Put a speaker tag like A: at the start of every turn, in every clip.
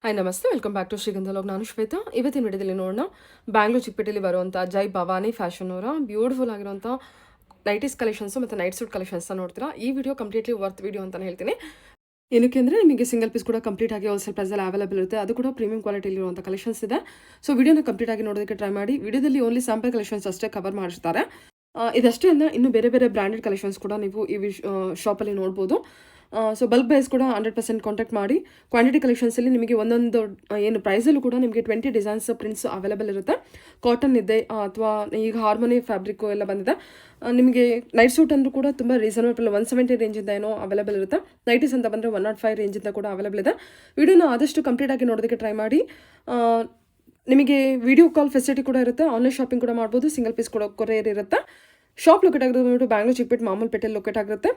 A: Hi ನಮಸ್ತೆ, welcome back to ಶ್ರೀಗಂಧ log. ನಾನು ಶ್ವೇತಾ. ಇವತ್ತಿನ ವಿಡಿಯೋದಲ್ಲಿ ನೋಡೋಣ ಬ್ಯಾಂಗ್ಳೂರ್ ಚಿಕ್ಕಪೇಟೆಯಲ್ಲಿ ಬರುವಂಥ ಜೈ ಭವಾನಿ ಫ್ಯಾಷನ್ ಅವರ ಬ್ಯೂಟಿಫುಲ್ ಆಗಿರುವಂಥ ನೈಟೀಸ್ ಕಲೆಕ್ಷನ್ಸು ಮತ್ತು ನೈಟ್ ಸೂಟ್ ಕಲೆಕ್ಷನ್ಸ್ನ ನೋಡ್ತೀರಾ. ಈ ವಿಡಿಯೋ ಕಂಪ್ಲೀಟ್ಲಿ ವರ್ತ್ ವಿಡಿಯೋ ಅಂತಲೇ ಹೇಳ್ತೀನಿ. ಏನಕ್ಕೆ ಅಂದರೆ ನಿಮಗೆ ಸಿಂಗಲ್ ಪೀಸ್ ಕೂಡ ಕಂಪ್ಲೀಟ್ ಆಗಿ ಹೋಲ್ಸೇಲ್ ಪ್ರೈಸಲ್ಲಿ ಅವೈಲೇಬಲ್ ಇರುತ್ತೆ. ಅದು ಕೂಡ ಪ್ರೀಮಿಯಂ ಕ್ವಾಲಿಟಿಯಲ್ಲಿ ಇರುವಂಥ ಕಲೆಕ್ಷನ್ಸ್ ಇದೆ. ಸೊ ವಿಡಿಯೋನ ಕಂಪ್ಲೀಟ್ ಆಗಿ ನೋಡೋದಕ್ಕೆ ಟ್ರೈ ಮಾಡಿ. ವಿಡಿಯೋದಲ್ಲಿ ಓನ್ಲಿ ಸ್ಯಾಂಪಲ್ ಕಲೆಕ್ಷನ್ಸ್ ಅಷ್ಟೇ ಕವರ್ ಮಾಡಿರ್ತಾರೆ. ಇದಷ್ಟೇ ಅಲ್ಲ, ಇನ್ನೂ ಬೇರೆ ಬೇರೆ ಬ್ರ್ಯಾಂಡೆಡ್ ಕಲೆಕ್ಷನ್ಸ್ ಕೂಡ ನೀವು ಈ ಶಾಪಲ್ಲಿ ನೋಡ್ಬೋದು. ಸೊ ಬಲ್ಕ್ ಪ್ರೈಸ್ ಕೂಡ 100% ಕಾಂಟ್ಯಾಕ್ಟ್ ಮಾಡಿ. ಕ್ವಾಂಟಿಟಿ ಕಲೆಕ್ಷನ್ಸಲ್ಲಿ ನಿಮಗೆ ಒಂದೊಂದು ಏನು ಪ್ರೈಸಲ್ಲೂ ಕೂಡ ನಿಮಗೆ 20 ಡಿಸೈನ್ಸ್ ಪ್ರಿಂಟ್ಸ್ ಅವೈಲೇಬಲ್ ಇರುತ್ತೆ. ಕಾಟನ್ ಇದೆ ಅಥವಾ ಈಗ ಹಾರ್ಮೋನಿ ಫ್ಯಾಬ್ರಿಕ್ಕು ಎಲ್ಲ ಬಂದಿದೆ. ನಿಮಗೆ ನೈಟ್ ಸೂಟ್ ಅಂದರೂ ಕೂಡ ತುಂಬ ರೀಸನಬಲ್ 170 ರೇಂಜಿಂದ ಏನೋ ಅವೈಲೇಬಲ್ ಇರುತ್ತೆ. ನೈಟೀಸ್ ಅಂತ ಬಂದರೆ 105 ರೇಂಜಿಂದ ಕೂಡ ಅವೈಲೇಬಲ್ ಇದೆ. ವಿಡಿಯೋನ ಆದಷ್ಟು ಕಂಪ್ಲೀಟಾಗಿ ನೋಡೋದಕ್ಕೆ ಟ್ರೈ ಮಾಡಿ. ನಿಮಗೆ ವಿಡಿಯೋ ಕಾಲ್ ಫೆಸಿಲಿಟಿ ಕೂಡ ಇರುತ್ತೆ. ಆನ್ಲೈನ್ ಶಾಪಿಂಗ್ ಕೂಡ ಮಾಡ್ಬೋದು. ಸಿಂಗಲ್ ಪೀಸ್ ಕೂಡ ಕೊರಿಯರ್ ಇರುತ್ತೆ. ಶಾಪ್ ಲೊಕೇಟ್ ಆಗಿರೋದು ಬ್ಯಾಂಗ್ಳೂರ್ ಚಿಕ್ಕಪೇಟೆ ಮಾಮೂಲ್ಪೇಟೆಯಲ್ಲಿ ಲೊಕೇಟ್ ಆಗಿರುತ್ತೆ.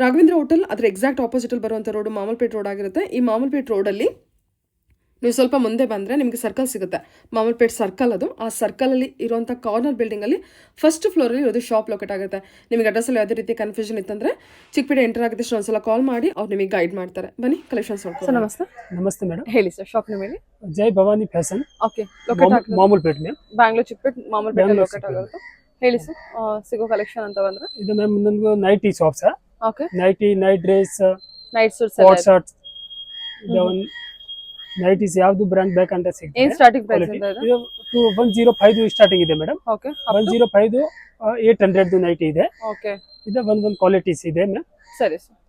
A: ರಾಘವೇಂದ್ರ ಹೋಟೆಲ್ ಅದರ ಎಕ್ಸಾಕ್ಟ್ ಆಪೋಸಿಟಲ್ಲಿ ಬರುವಂಥ ರೋಡು ಮಾಮೂಲ್ಪೇಟೆ ರೋಡ್ ಆಗಿರುತ್ತೆ. ಈ ಮಾಮೂಲ್ಪೇಟೆ ರೋಡಲ್ಲಿ ನೀವು ಸ್ವಲ್ಪ ಮುಂದೆ ಬಂದರೆ ನಿಮಗೆ ಸರ್ಕಲ್ ಸಿಗುತ್ತೆ. ಮಾಮೂಲ್ಪೇಟೆ ಸರ್ಕಲ್ ಅದು. ಆ ಸರ್ಕಲಲ್ಲಿ ಇರುವಂಥ ಕಾರ್ನರ್ ಬಿಲ್ಡಿಂಗಲ್ಲಿ ಫಸ್ಟ್ ಫ್ಲೋರಲ್ಲಿ ಇರೋದು ಶಾಪ್ ಲೊಕೇಟ್ ಆಗುತ್ತೆ. ನಿಮಗೆ ಅಡ್ರೆಸ್ಸಲ್ಲಿ ಯಾವುದೇ ರೀತಿ ಕನ್ಫ್ಯೂಷನ್ ಇತ್ತಂದರೆ ಚಿಕ್ಕಪೇಟೆ ಎಂಟರ್ ಆಗಿದ್ದ ಒಂದ್ಸಲ ಕಾಲ್ ಮಾಡಿ ಅವ್ರು ನಿಮಗೆ ಗೈಡ್ ಮಾಡ್ತಾರೆ. ಬನ್ನಿ ಕಲೆಕ್ಷನ್ಸ್ ನೋಡ್ಕೊಂಡು. ಸರ್ ನಮಸ್ತೆ.
B: ನಮಸ್ತೆ ಮೇಡಮ್,
A: ಹೇಳಿ ಸರ್. ಶಾಪ್ ಮೇಲೆ
B: Jai Bhavani fashion.
A: Okay, locate
B: Mamulpet ma'am,
A: Bangalore Chickpet Mamulpet locate ಆಗಿರುತ್ತೆ. ಹೇಳಿ ಸರ್, ಸಿಗೋ ಕಲೆಕ್ಷನ್ ಅಂತ ಬಂದರೆ
B: ಇದು ಮ್ಯಾಮ್ ನನ್ಗೆ nighty shop sir.
A: Okay,
B: nighty, night dress,
A: night suits,
B: coat shirts, nighties ಯಾವ್ದು ಬ್ರ್ಯಾಂಡ್ ಬೇಕಂತ
A: ಏನು
B: ಸಿಗುತ್ತೆ.
A: ಸ್ಟಾರ್ಟಿಂಗ್ ಪ್ರೈಸ್ ಇದೆ ಇದು?
B: ಇದು 105 ಸ್ಟಾರ್ಟಿಂಗ್ ಇದೆ ಮೇಡಮ್.
A: ಓಕೆ,
B: 105 800 ನೈಟಿ ಇದೆ.
A: ಓಕೆ,
B: ಇದು ಒಂದ್ ಕ್ವಾಲಿಟೀಸ್ ಇದೆ ಮ್ಯಾಮ್.
A: ಸರಿ ಸರ್.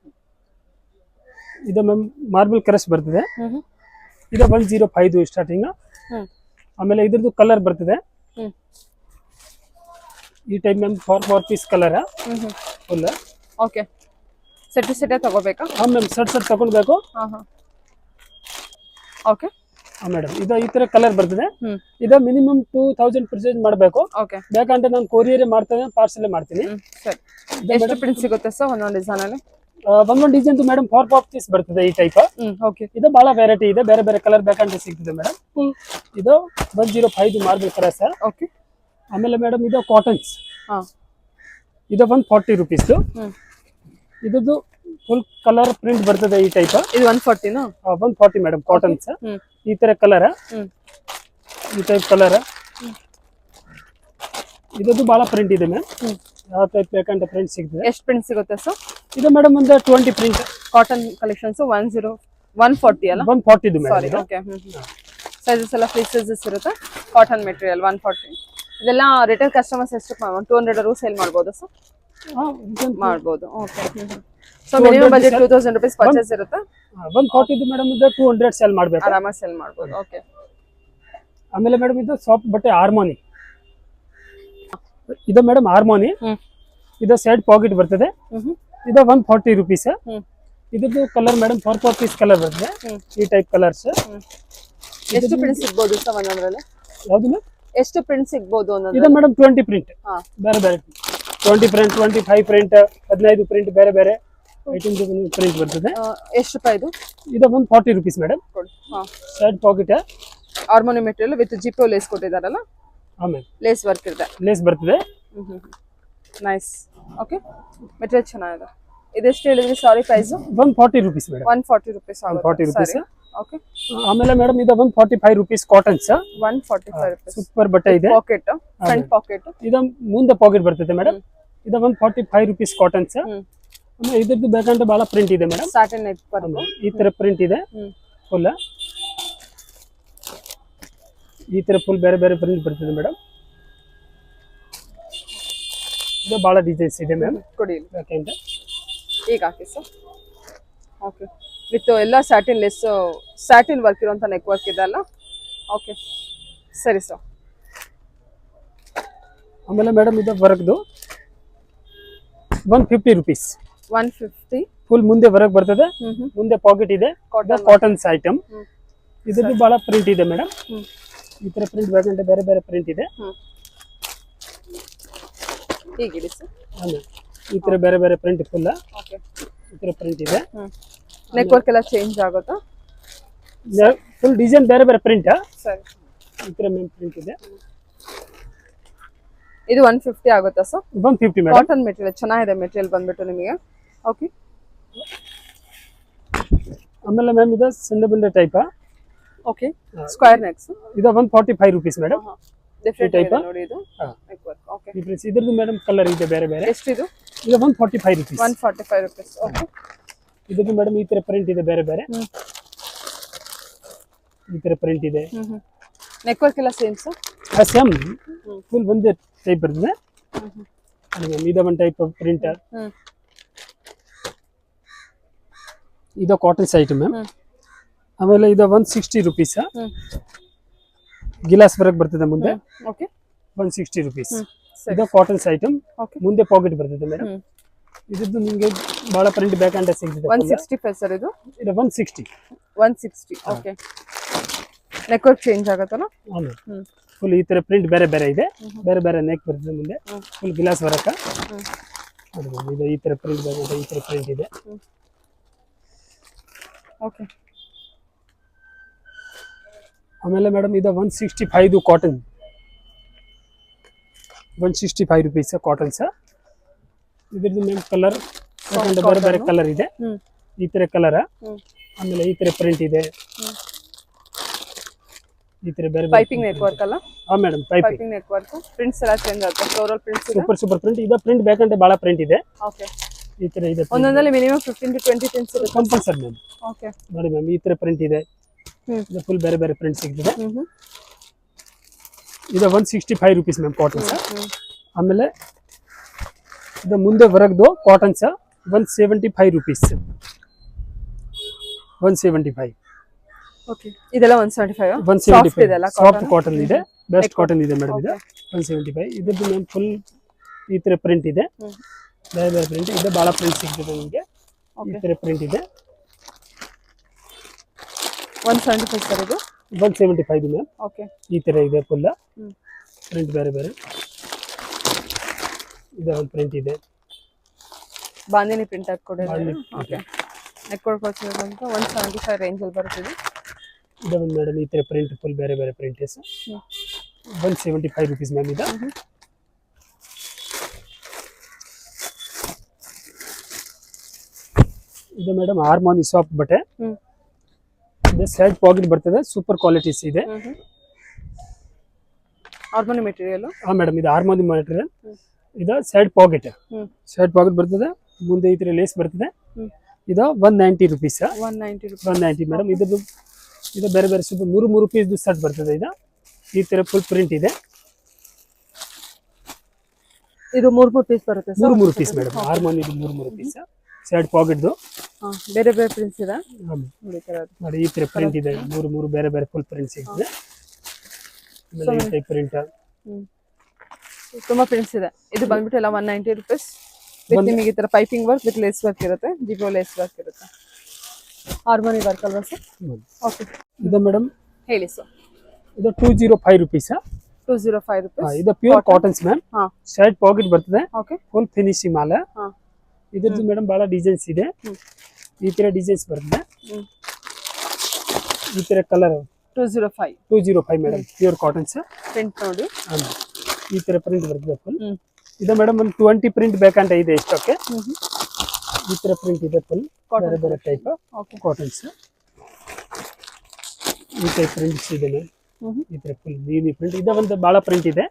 B: ಇದು ಮ್ಯಾಮ್ ಮಾರ್ಬಲ್ ಕ್ರಶ್ ಬರ್ತದೆ. ಇದು 105 ಸ್ಟಾರ್ಟಿಂಗ್. ಆಮೇಲೆ ಇದ್ರದ್ದು ಕಲರ್ ಬರ್ತದೆ ಈ type ma'am. 4 piece colour full.
A: Okay, set ತಗೋಬೇಕಾ?
B: ಹಾಂ ಮ್ಯಾಮ್, ಸೆಟ್ ತಗೊಳ್ಬೇಕು.
A: ಓಕೆ
B: ಮೇಡಮ್, ಇದು ಈ ತರ ಕಲರ್ ಬರ್ತದೆ. ಇದು ಮಿನಿಮಮ್ 2000 ಪರ್ಚೇಸ್ ಮಾಡಬೇಕು.
A: ಓಕೆ,
B: ಬೇಕಂದ್ರೆ ನಾನು ಕೊರಿಯರ್ ಮಾಡ್ತೇನೆ, ಪಾರ್ಸಲ್ ಮಾಡ್ತೀನಿ.
A: ಸರಿ. ಎಷ್ಟು ಪ್ರಿಂಟ್ ಸಿಗುತ್ತೆ ಸರ್ ಒಂದೊಂದು ಡಿಸೈನ್ ಅಲ್ಲಿ?
B: ಒಂದೊಂದು ಡಿಸೈನ್ ಮೇಡಮ್ 4 ಪೀಸ್ ಬರ್ತದೆ ಈ ಟೈಪ್.
A: ಓಕೆ,
B: ಇದು ಬಹಳ ವೆರೈಟಿ ಇದೆ, ಬೇರೆ ಬೇರೆ ಕಲರ್ ಬೇಕಂತ ಸಿಗ್ತದೆ ಮೇಡಮ್. ಇದು 105 ಮಾರ್ಬಲ್ ಕ್ರಾಸ್.
A: ಓಕೆ,
B: ಆಮೇಲೆ ಮೇಡಮ್ ಇದು ಕಾಟನ್ಸ್.
A: ಹಾ,
B: ಇದು 140 ರುಪೀಸ್. ಇದ್ದು ಫುಲ್ ಕಲರ್ ಪ್ರಿಂಟ್ ಬರ್ತದೆ ಈ ಟೈಪ್.
A: ಇದು 140 ನಾ?
B: 140 ಮೇಡಮ್, ಕಾಟನ್ಸ್. ಈ ತರ ಕಲರ್, ಈ ಟೈಪ್ ಕಲರ್. ಇದದ್ದು ಬಹಳ ಪ್ರಿಂಟ್ ಇದೆ ಮ್ಯಾಮ್. ಯಾವ ಟೈಪ್ ಬೇಕಂತ ಪ್ರಿಂಟ್ ಸಿಗ್ತದೆ.
A: ಎಷ್ಟು ಪ್ರಿಂಟ್ ಸಿಗುತ್ತೆ ಸರ್?
B: ಇದು ಮೇಡಮ್ ಒಂದು 20 ಪ್ರಿಂಟ್.
A: ಕಾಟನ್ ಕಲೆಕ್ಷನ್ಸ್ 140 ಅಲ್ಲ?
B: 140 ಇದು ಮೇಡಮ್.
A: ಸಾರಿ, ಓಕೆ. ಸೈಜಸ್ ಎಲ್ಲ ಫ್ರೀ ಸೈಜಸ್ ಇರುತ್ತೆ. Cotton material 140. ಇದೆಲ್ಲ ರಿಟೇಲ್ ಕಸ್ಟಮರ್ಸ್ ಎಷ್ಟು 200 ರೂ ಸೇಲ್ ಮಾಡ್ಬೋದು ಸರ್? ಮಾಡ್ಬೋದು. Okay, so minimum budget 2000 rupees purchase ಇರುತ್ತೆ.
B: 140 ಇದು ಮೇಡಮ್, ಇದು 200 ಸೇಲ್ ಮಾಡಬೇಕು,
A: ಆರಾಮಾಗಿ ಸೇಲ್ ಮಾಡ್ಬೋದು. ಓಕೆ,
B: ಆಮೇಲೆ ಮೇಡಮ್ ಇದು ಸಾಫ್ಟ್ ಬಟ್ಟೆ ಹಾರ್ಮೋನಿ. ಇದು ಮೇಡಮ್ ಹಾರ್ಮೋನಿ. ಇದು ಸೈಡ್ ಪಾಕೆಟ್ ಬರ್ತದೆ. ಇದು 140 ರುಪೀಸ್. ಇದ್ದು ಕಲರ್ ಮೇಡಮ್ 4 ಪೀಸ್ ಕಲರ್ ಬರ್ತದೆ ಈ ಟೈಪ್ ಕಲರ್ಸ್.
A: ಎಷ್ಟು ಪ್ರಿಂಟ್ ಸಿಗ್ಬೋದು ಸರ್ ಒಂದೊಂದ್ರಲ್ಲಿ?
B: ಯಾವ್ದು ಮ್ಯಾಮ್?
A: ಎಷ್ಟು ಪ್ರಿಂಟ್ ಸಿಗ್ಬೋದು ಒಂದೊಂದು?
B: ಇದು ಮೇಡಮ್ 20 ಪ್ರಿಂಟ್, ಬೇರೆ ಬೇರೆ 20 ಪ್ರಿಂಟ್, 25 ಪ್ರಿಂಟ್, 15 ಪ್ರಿಂಟ್, ಬೇರೆ ಬೇರೆ ಐಟಮ್ ಪ್ರಿಂಟ್ ಬರ್ತದೆ.
A: ಎಷ್ಟು ರೂಪಾಯಿ ಇದು?
B: ಇದು 140 rupees madam. Side pocket
A: harmony material with ಜಿಪೋ ಲೇಸ್ ಕೊಟ್ಟಿದಾರಲ್ಲ?
B: ಆಮೇಲೆ
A: ಲೇಸ್ ವರ್ಕ್ ಇದೆ.
B: ಲೇಸ್ ಬರ್ತದೆ.
A: ನೈಸ್. ಓಕೆ, ಮೆಟೀರಿಯಲ್ ಚೆನ್ನಾಗಿದೆ. ಇದೆಷ್ಟು ಹೇಳಿದ್ರಿ? Sorry, price
B: 140 rupees madam.
A: 140 rupees.
B: 140 rupees.
A: Okay,
B: ಆಮೇಲೆ ಮೇಡಮ್ ಇದು 145 ರುಪೀಸ್ ಕಾಟನ್ಸ್.
A: 145 ರುಪೀಸ್.
B: ಸೂಪರ್ ಬಟ್ಟೆ ಇದೆ.
A: Pocket, front pocket.
B: ಇದು ಮುಂದೆ ಪಾಕೆಟ್ ಬರ್ತದೆ ಮೇಡಮ್. ಇದು 145 ರುಪೀಸ್ ಕಾಟನ್ಸ್. ಆಮೇಲೆ ಇದ್ರದ್ದು ಬೇಕಂತ ಬಹಳ ಪ್ರಿಂಟ್ ಇದೆ ಮೇಡಮ್.
A: ಸ್ಯಾಟಿನ್ ನೆಟ್
B: ಈ ತರ ಪ್ರಿಂಟ್ ಇದೆ ಫುಲ್. ಈ ತರ ಫುಲ್ ಬೇರೆ ಬೇರೆ ಪ್ರಿಂಟ್ ಬರ್ತದೆ ಮೇಡಮ್. ಇದು ಬಹಳ ಡಿಸೈನ್ಸ್ ಇದೆ ಮ್ಯಾಮ್.
A: ಕೊಡಿ
B: ಬೇಕಂತ
A: ಈಗ ಹಾಕಿ ಸರ್. ಓಕೆ, ವಿತ್ ಎಲ್ಲ ಸ್ಯಾಟಿನ್ ಲೆಸ್, ಸ್ಯಾಟಿನ್ ವರ್ಕ್ ಇರುವಂತ ನೆಕ್ ವರ್ಕ್ ಇದೆ ಅಲ್ಲ? ಓಕೆ, ಸರಿ ಸರ್.
B: ಆಮೇಲೆ ಮೇಡಮ್ ಇದು ವರ್ಕ್ದು 150 ರುಪೀಸ್.
A: 150
B: ಫುಲ್ ಮುಂದೆ ವರ್ಕ್ ಬರ್ತದೆ, ಮುಂದೆ ಪಾಕೆಟ್ ಇದೆ. Cottons item. ಇದ್ರದ್ದು ಬಹಳ ಪ್ರಿಂಟ್ ಇದೆ ಮೇಡಮ್. ಈ ತರ ಪ್ರಿಂಟ್ ಬೇಕಂತ ಬೇರೆ ಬೇರೆ ಪ್ರಿಂಟ್ ಇದೆ.
A: ಹೀಗಿಡಿ ಸರ್.
B: ಈ ತರ ಬೇರೆ ಬೇರೆ ಪ್ರಿಂಟ್ ಫುಲ್.
A: ಓಕೆ,
B: ಈ ತರ ಪ್ರಿಂಟ್ ಇದೆ.
A: ನೆಕ್ ವರ್ಕ್ ಎಲ್ಲ ಚೇಂಜ್ ಆಗುತ್ತಾ?
B: ಫುಲ್ ಡಿಸೈನ್ ಬೇರೆ ಬೇರೆ ಪ್ರಿಂಟ್.
A: ಸರಿ,
B: ಈ ತರ ಮೇನ್ ಪ್ರಿಂಟ್ ಇದೆ.
A: ಇದು 150 ಆಗುತ್ತಾ ಸರ್?
B: 150 ಮೇಡಮ್.
A: ಕಾಟನ್ ಮೆಟೀರಿಯಲ್ ಚೆನ್ನಾಗಿದೆ. ಮೆಟೀರಿಯಲ್ ಬಂದ್ಬಿಟ್ಟು ನಿಮಗೆ. ಓಕೆ,
B: ಆಮೇಲೆ ಮ್ಯಾಮ್ ಇದು ಸಣ್ಣ ಬಂಡೆ ಟೈಪ್.
A: ಓಕೆ ಸ್ಕ್ವೇರ್ ನೆಕ್ಸ್
B: ಇದು 145 rupees madam.
A: Different
B: type
A: type ನೋಡಿ ಇದು
B: ಹಾ.
A: Neck work. ಓಕೆ
B: ಈ ಪ್ರಿನ್ಸ್ ಇದ್ರದ್ದು ಮೇಡಮ್ ಕಲರ್ ಇದೆ ಬೇರೆ ಬೇರೆ.
A: ಎಷ್ಟು ಇದು?
B: ಇದು 145 ರುಪೀಸ್.
A: 145 rupees. ಓಕೆ
B: ಇದ್ರದ್ದು ಮೇಡಮ್ ಈ ತರ ಪ್ರಿಂಟ್ ಇದೆ ಬೇರೆ ಬೇರೆ. ಈ ತರ ಪ್ರಿಂಟ್ ಇದೆ.
A: ನೆಕ್ ವರ್ಕ್ ಎಲ್ಲ ಸೇಮ್ ಸರ್?
B: ಸೇಮ್ ಫುಲ್ ಒಂದೇ ಟೈಪ್ ಬರ್ತದೆ. ಇದು ಒಂದು ಟೈಪ್ ಆಫ್ ಪ್ರಿಂಟರ್. ಇದು ಕಾಟನ್ ಐಟಮ್ ಮ್ಯಾಮ್. ಆಮೇಲೆ ಇದು 160 ರುಪೀಸ್. ಗಿಲಾಸ್ ವರ್ಕ್ ಬರ್ತದೆ ಮುಂದೆ.
A: Okay
B: 160 rupees. ಇದು ಕಾಟನ್ ಐಟಮ್. ಮುಂದೆ ಪಾಕೆಟ್ ಬರ್ತದೆ ಮೇಡಮ್. ಇದ್ರದ್ದು ನಿಮಗೆ ಬಹಳ ಪ್ರಿಂಟ್ ಬೇಕಂತ ಸಿಗ್ತದೆ.
A: 165 ಸರ್ ಇದು?
B: ಇದು 160.
A: 160 ಓಕೆ. ನೆಕ್ ವರ್ಕ್ ಚೇಂಜ್ ಆಗುತ್ತಲ್ಲ?
B: ಹೌದು. ಫುಲ್ ಈ ತರ ಪ್ರಿಂಟ್ ಬೇರೆ ಬೇರೆ ಇದೆ. ಬೇರೆ ಬೇರೆ ನೆಕ್ ಬರ್ತದೆ ಮುಂದೆ. Full glass work. ಇದು ಈ ತರ ಪ್ರಿಂಟ್ ಬೇಕಂತ ಈ ತರ ಪ್ರಿಂಟ್ ಇದೆ.
A: ಓಕೆ.
B: ಆಮೇಲೆ ಮೇಡಮ್ ಇದು 165 ಕಾಟನ್. 165 rupees cotton sir. ಇದ್ರದ್ದು ಮೇಮ್ ಕಲರ್ ಬೇರೆ ಬೇರೆ ಕಲರ್ ಇದೆ. ಈ ತರ ಕಲರ್. ಆಮೇಲೆ ಈ ತರ ಪ್ರಿಂಟ್ ಇದೆ. ಈ ತರ ಬೇರೆ
A: ಪೈಪಿಂಗ್ ನೆಕ್ ವರ್ಕ್ ಅಲ್ಲ?
B: ಹಾ madam
A: piping neck work. Prints ಎಲ್ಲ ಚೇಂಜ್ ಆಗುತ್ತೆ. ಫ್ಲೋರಲ್ ಪ್ರಿಂಟ್ಸ್ ಇದೆ.
B: Super print. ಇದು ಪ್ರಿಂಟ್ ಬೇಕಂತ ಬಹಳ ಪ್ರಿಂಟ್ ಇದೆ.
A: ಓಕೆ.
B: ಈ ತರ ಇದೆ.
A: ಒಂದೊಂದಲ್ಲಿ ಮಿನಿಮಮ್ 15 to 20 ಪ್ರಿಂಟ್ಸ್ ಇರುತ್ತೆ
B: ಕಂಪಲ್ಸರಿ ಮ್ಯಾಮ್.
A: ಓಕೆ
B: ನೋಡಿ ಮ್ಯಾಮ್ ಈ ತರ ಪ್ರಿಂಟ್ ಇದೆ. ಇದು ಫುಲ್ ಬೇರೆ ಬೇರೆ ಪ್ರಿಂಟ್ ಸಿಗ್ತದೆ. ಇದು 165 ರುಪೀಸ್ ಮ್ಯಾಮ್ ಕಾಟನ್ ಸರ್. ಆಮೇಲೆ ಇದು ಮುಂದೆ ವರ್ಕ್ದು ಕಾಟನ್ ಸರ್ 175 ರುಪೀಸ್. 175.
A: ಓಕೆ. ಇದೆಲ್ಲ 175.
B: 175
A: ಇದೆಲ್ಲ
B: ಸಾಫ್ಟ್ ಕಾಟನ್ ಇದೆ. ಬೆಸ್ಟ್ ಕಾಟನ್ ಇದೆ ಮೇಡಮ್ ಇದು. 175. ಇದ್ರದ್ದು ಮ್ಯಾಮ್ ಫುಲ್ ಈ ತರ ಪ್ರಿಂಟ್ ಇದೆ. ಬೇರೆ ಬೇರೆ ಪ್ರಿಂಟ್ ಇದೆ. ಬಹಳ ಪ್ರಿಂಟ್ ಸಿಗ್ತದೆ ನಿಮಗೆ. ಈ ತರ ಪ್ರಿಂಟ್ ಇದೆ.
A: 175 ಸರ್ ಇದು?
B: 175 ಮ್ಯಾಮ್.
A: ಓಕೆ.
B: ಈ ತರ ಇದೆ ಫುಲ್ ಪ್ರಿಂಟ್ ಬೇರೆ ಬೇರೆ. ಇದು ಒಂದು ಪ್ರಿಂಟ್ ಇದೆ.
A: ಬಾಂದಿನಿ ಪ್ರಿಂಟ್ ಹಾಕೊಡಿದ್ರೆ. ಓಕೆ. ನೆಕ್ ವರ್ಕ್ ಅಂತ 175 ರೇಂಜ್ ಅಲ್ಲಿ ಬರ್ತದೆ.
B: ಇದು ಒಂದು ಮೇಡಮ್ ಈ ತರ ಪ್ರಿಂಟ್ ಫುಲ್ ಬೇರೆ ಬೇರೆ ಪ್ರಿಂಟ್ ಇದೆ. 175 ರುಪೀಸ್ ಮ್ಯಾಮ್ ಇದು. ಇದು ಮೇಡಮ್ ಹಾರ್ಮೋನಿ ಸಾಫ್ಟ್ ಬಟ್ಟೆ. ಇದು ಸೈಡ್ ಪಾಕೆಟ್ ಬರ್ತದೆ. ಸೂಪರ್ ಕ್ವಾಲಿಟೀಸ್ ಇದೆ.
A: Harmony material.
B: ಹಾ ಮೇಡಮ್ ಇದು ಹಾರ್ಮೋನಿ ಮೆಟೀರಿಯಲ್. ಇದು ಸೈಡ್ ಪಾಕೆಟ್. ಸೈಡ್ ಪಾಕೆಟ್ ಬರ್ತದೆ. ಮುಂದೆ ಈ ತರ ಲೇಸ್ ಬರ್ತದೆ. ಇದು 190 ರುಪೀಸ್. 190 ಮೇಡಮ್. ಇದು ಬೇರೆ ಬೇರೆ ಸೂಪರ್ 3 ಪೀಸ್ ಸೆಟ್ ಬರ್ತದೆ. ಇದು ಈ ತರ ಫುಲ್ ಪ್ರಿಂಟ್ ಇದೆ.
A: ಇದು 3 ಪೀಸ್ ಬರುತ್ತೆ ಸರ್?
B: 3 piece madam. ಹಾರ್ಮೋನಿ ಇದು 3 ಪೀಸ್. ಸೈಡ್ ಪಾಕೆಟ್ದು
A: ಬೇರೆ ಬೇರೆ ಪ್ರಿಂಟ್ಸ್ ಇದೆ
B: ನೋಡಿ. ಈ ತರ ಪ್ರಿಂಟ್ ಇದೆ. 3 ಬೇರೆ ಬೇರೆ ಫುಲ್ ಪ್ರಿಂಟ್ ಸಿಗ್ತದೆ. ಆಮೇಲೆ ಈ ಟೈಪ್ ಪ್ರಿಂಟ್
A: ತುಂಬಾ ಪ್ರಿಂಟ್ಸ್ ಇದೆ. ಇದು ಬಂದ್ಬಿಟ್ಟು ಎಲ್ಲ 190 ರುಪೀಸ್. ನಿಮಗೆ ಈ ತರ piping work with lace work ಇರುತ್ತೆ. ಜಿಗೋ ಲೇಸ್ ವರ್ಕ್ ಇರುತ್ತೆ. ಹಾರ್ಮೋನಿ ವರ್ಕ್ ಅಲ್ವಾ ಸರ್? ಓಕೆ.
B: ಇದು ಮೇಡಮ್
A: ಹೇಳಿ ಸರ್.
B: ಇದು 205 ರುಪೀಸ್.
A: 205 ರುಪೀಸ್.
B: ಇದು pure cottons ma'am. Side pocket ಬರ್ತದೆ.
A: ಓಕೆ.
B: ಫುಲ್ ಫಿನಿಶಿಂಗ್ ಮಾಲ. ಇದ್ರದ್ದು ಮೇಡಮ್ ಬಹಳ ಡಿಸೈನ್ಸ್ ಇದೆ. ಈ ತರ ಡಿಸೈನ್ಸ್ ಬರ್ತದೆ. ಈ ತರ colour 205 madam. Pure cottons
A: print ನೋಡಿ.
B: ಈ ತರ ಪ್ರಿಂಟ್ ಬರ್ತದೆ ಫುಲ್. ಇದು ಮೇಡಮ್ ಒಂದು 20 ಪ್ರಿಂಟ್ ಬೇಕಂತ ಇದೆ ಇಷ್ಟಕ್ಕೆ. ಈ ತರ ಪ್ರಿಂಟ್ ಇದೆ ಫುಲ್ ಬೇರೆ ಬೇರೆ ಟೈಪ್ ಕಾಟನ್ಸ್. ಈ ಟೈಪ್ ಪ್ರಿಂಟ್ಸ್ ಇದೆ ಮ್ಯಾಮ್. ಈ ತರ ಫುಲ್ ನೀಲಿ ಪ್ರಿಂಟ್. ಇದು ಒಂದು ಬಹಳ ಪ್ರಿಂಟ್ ಇದೆ.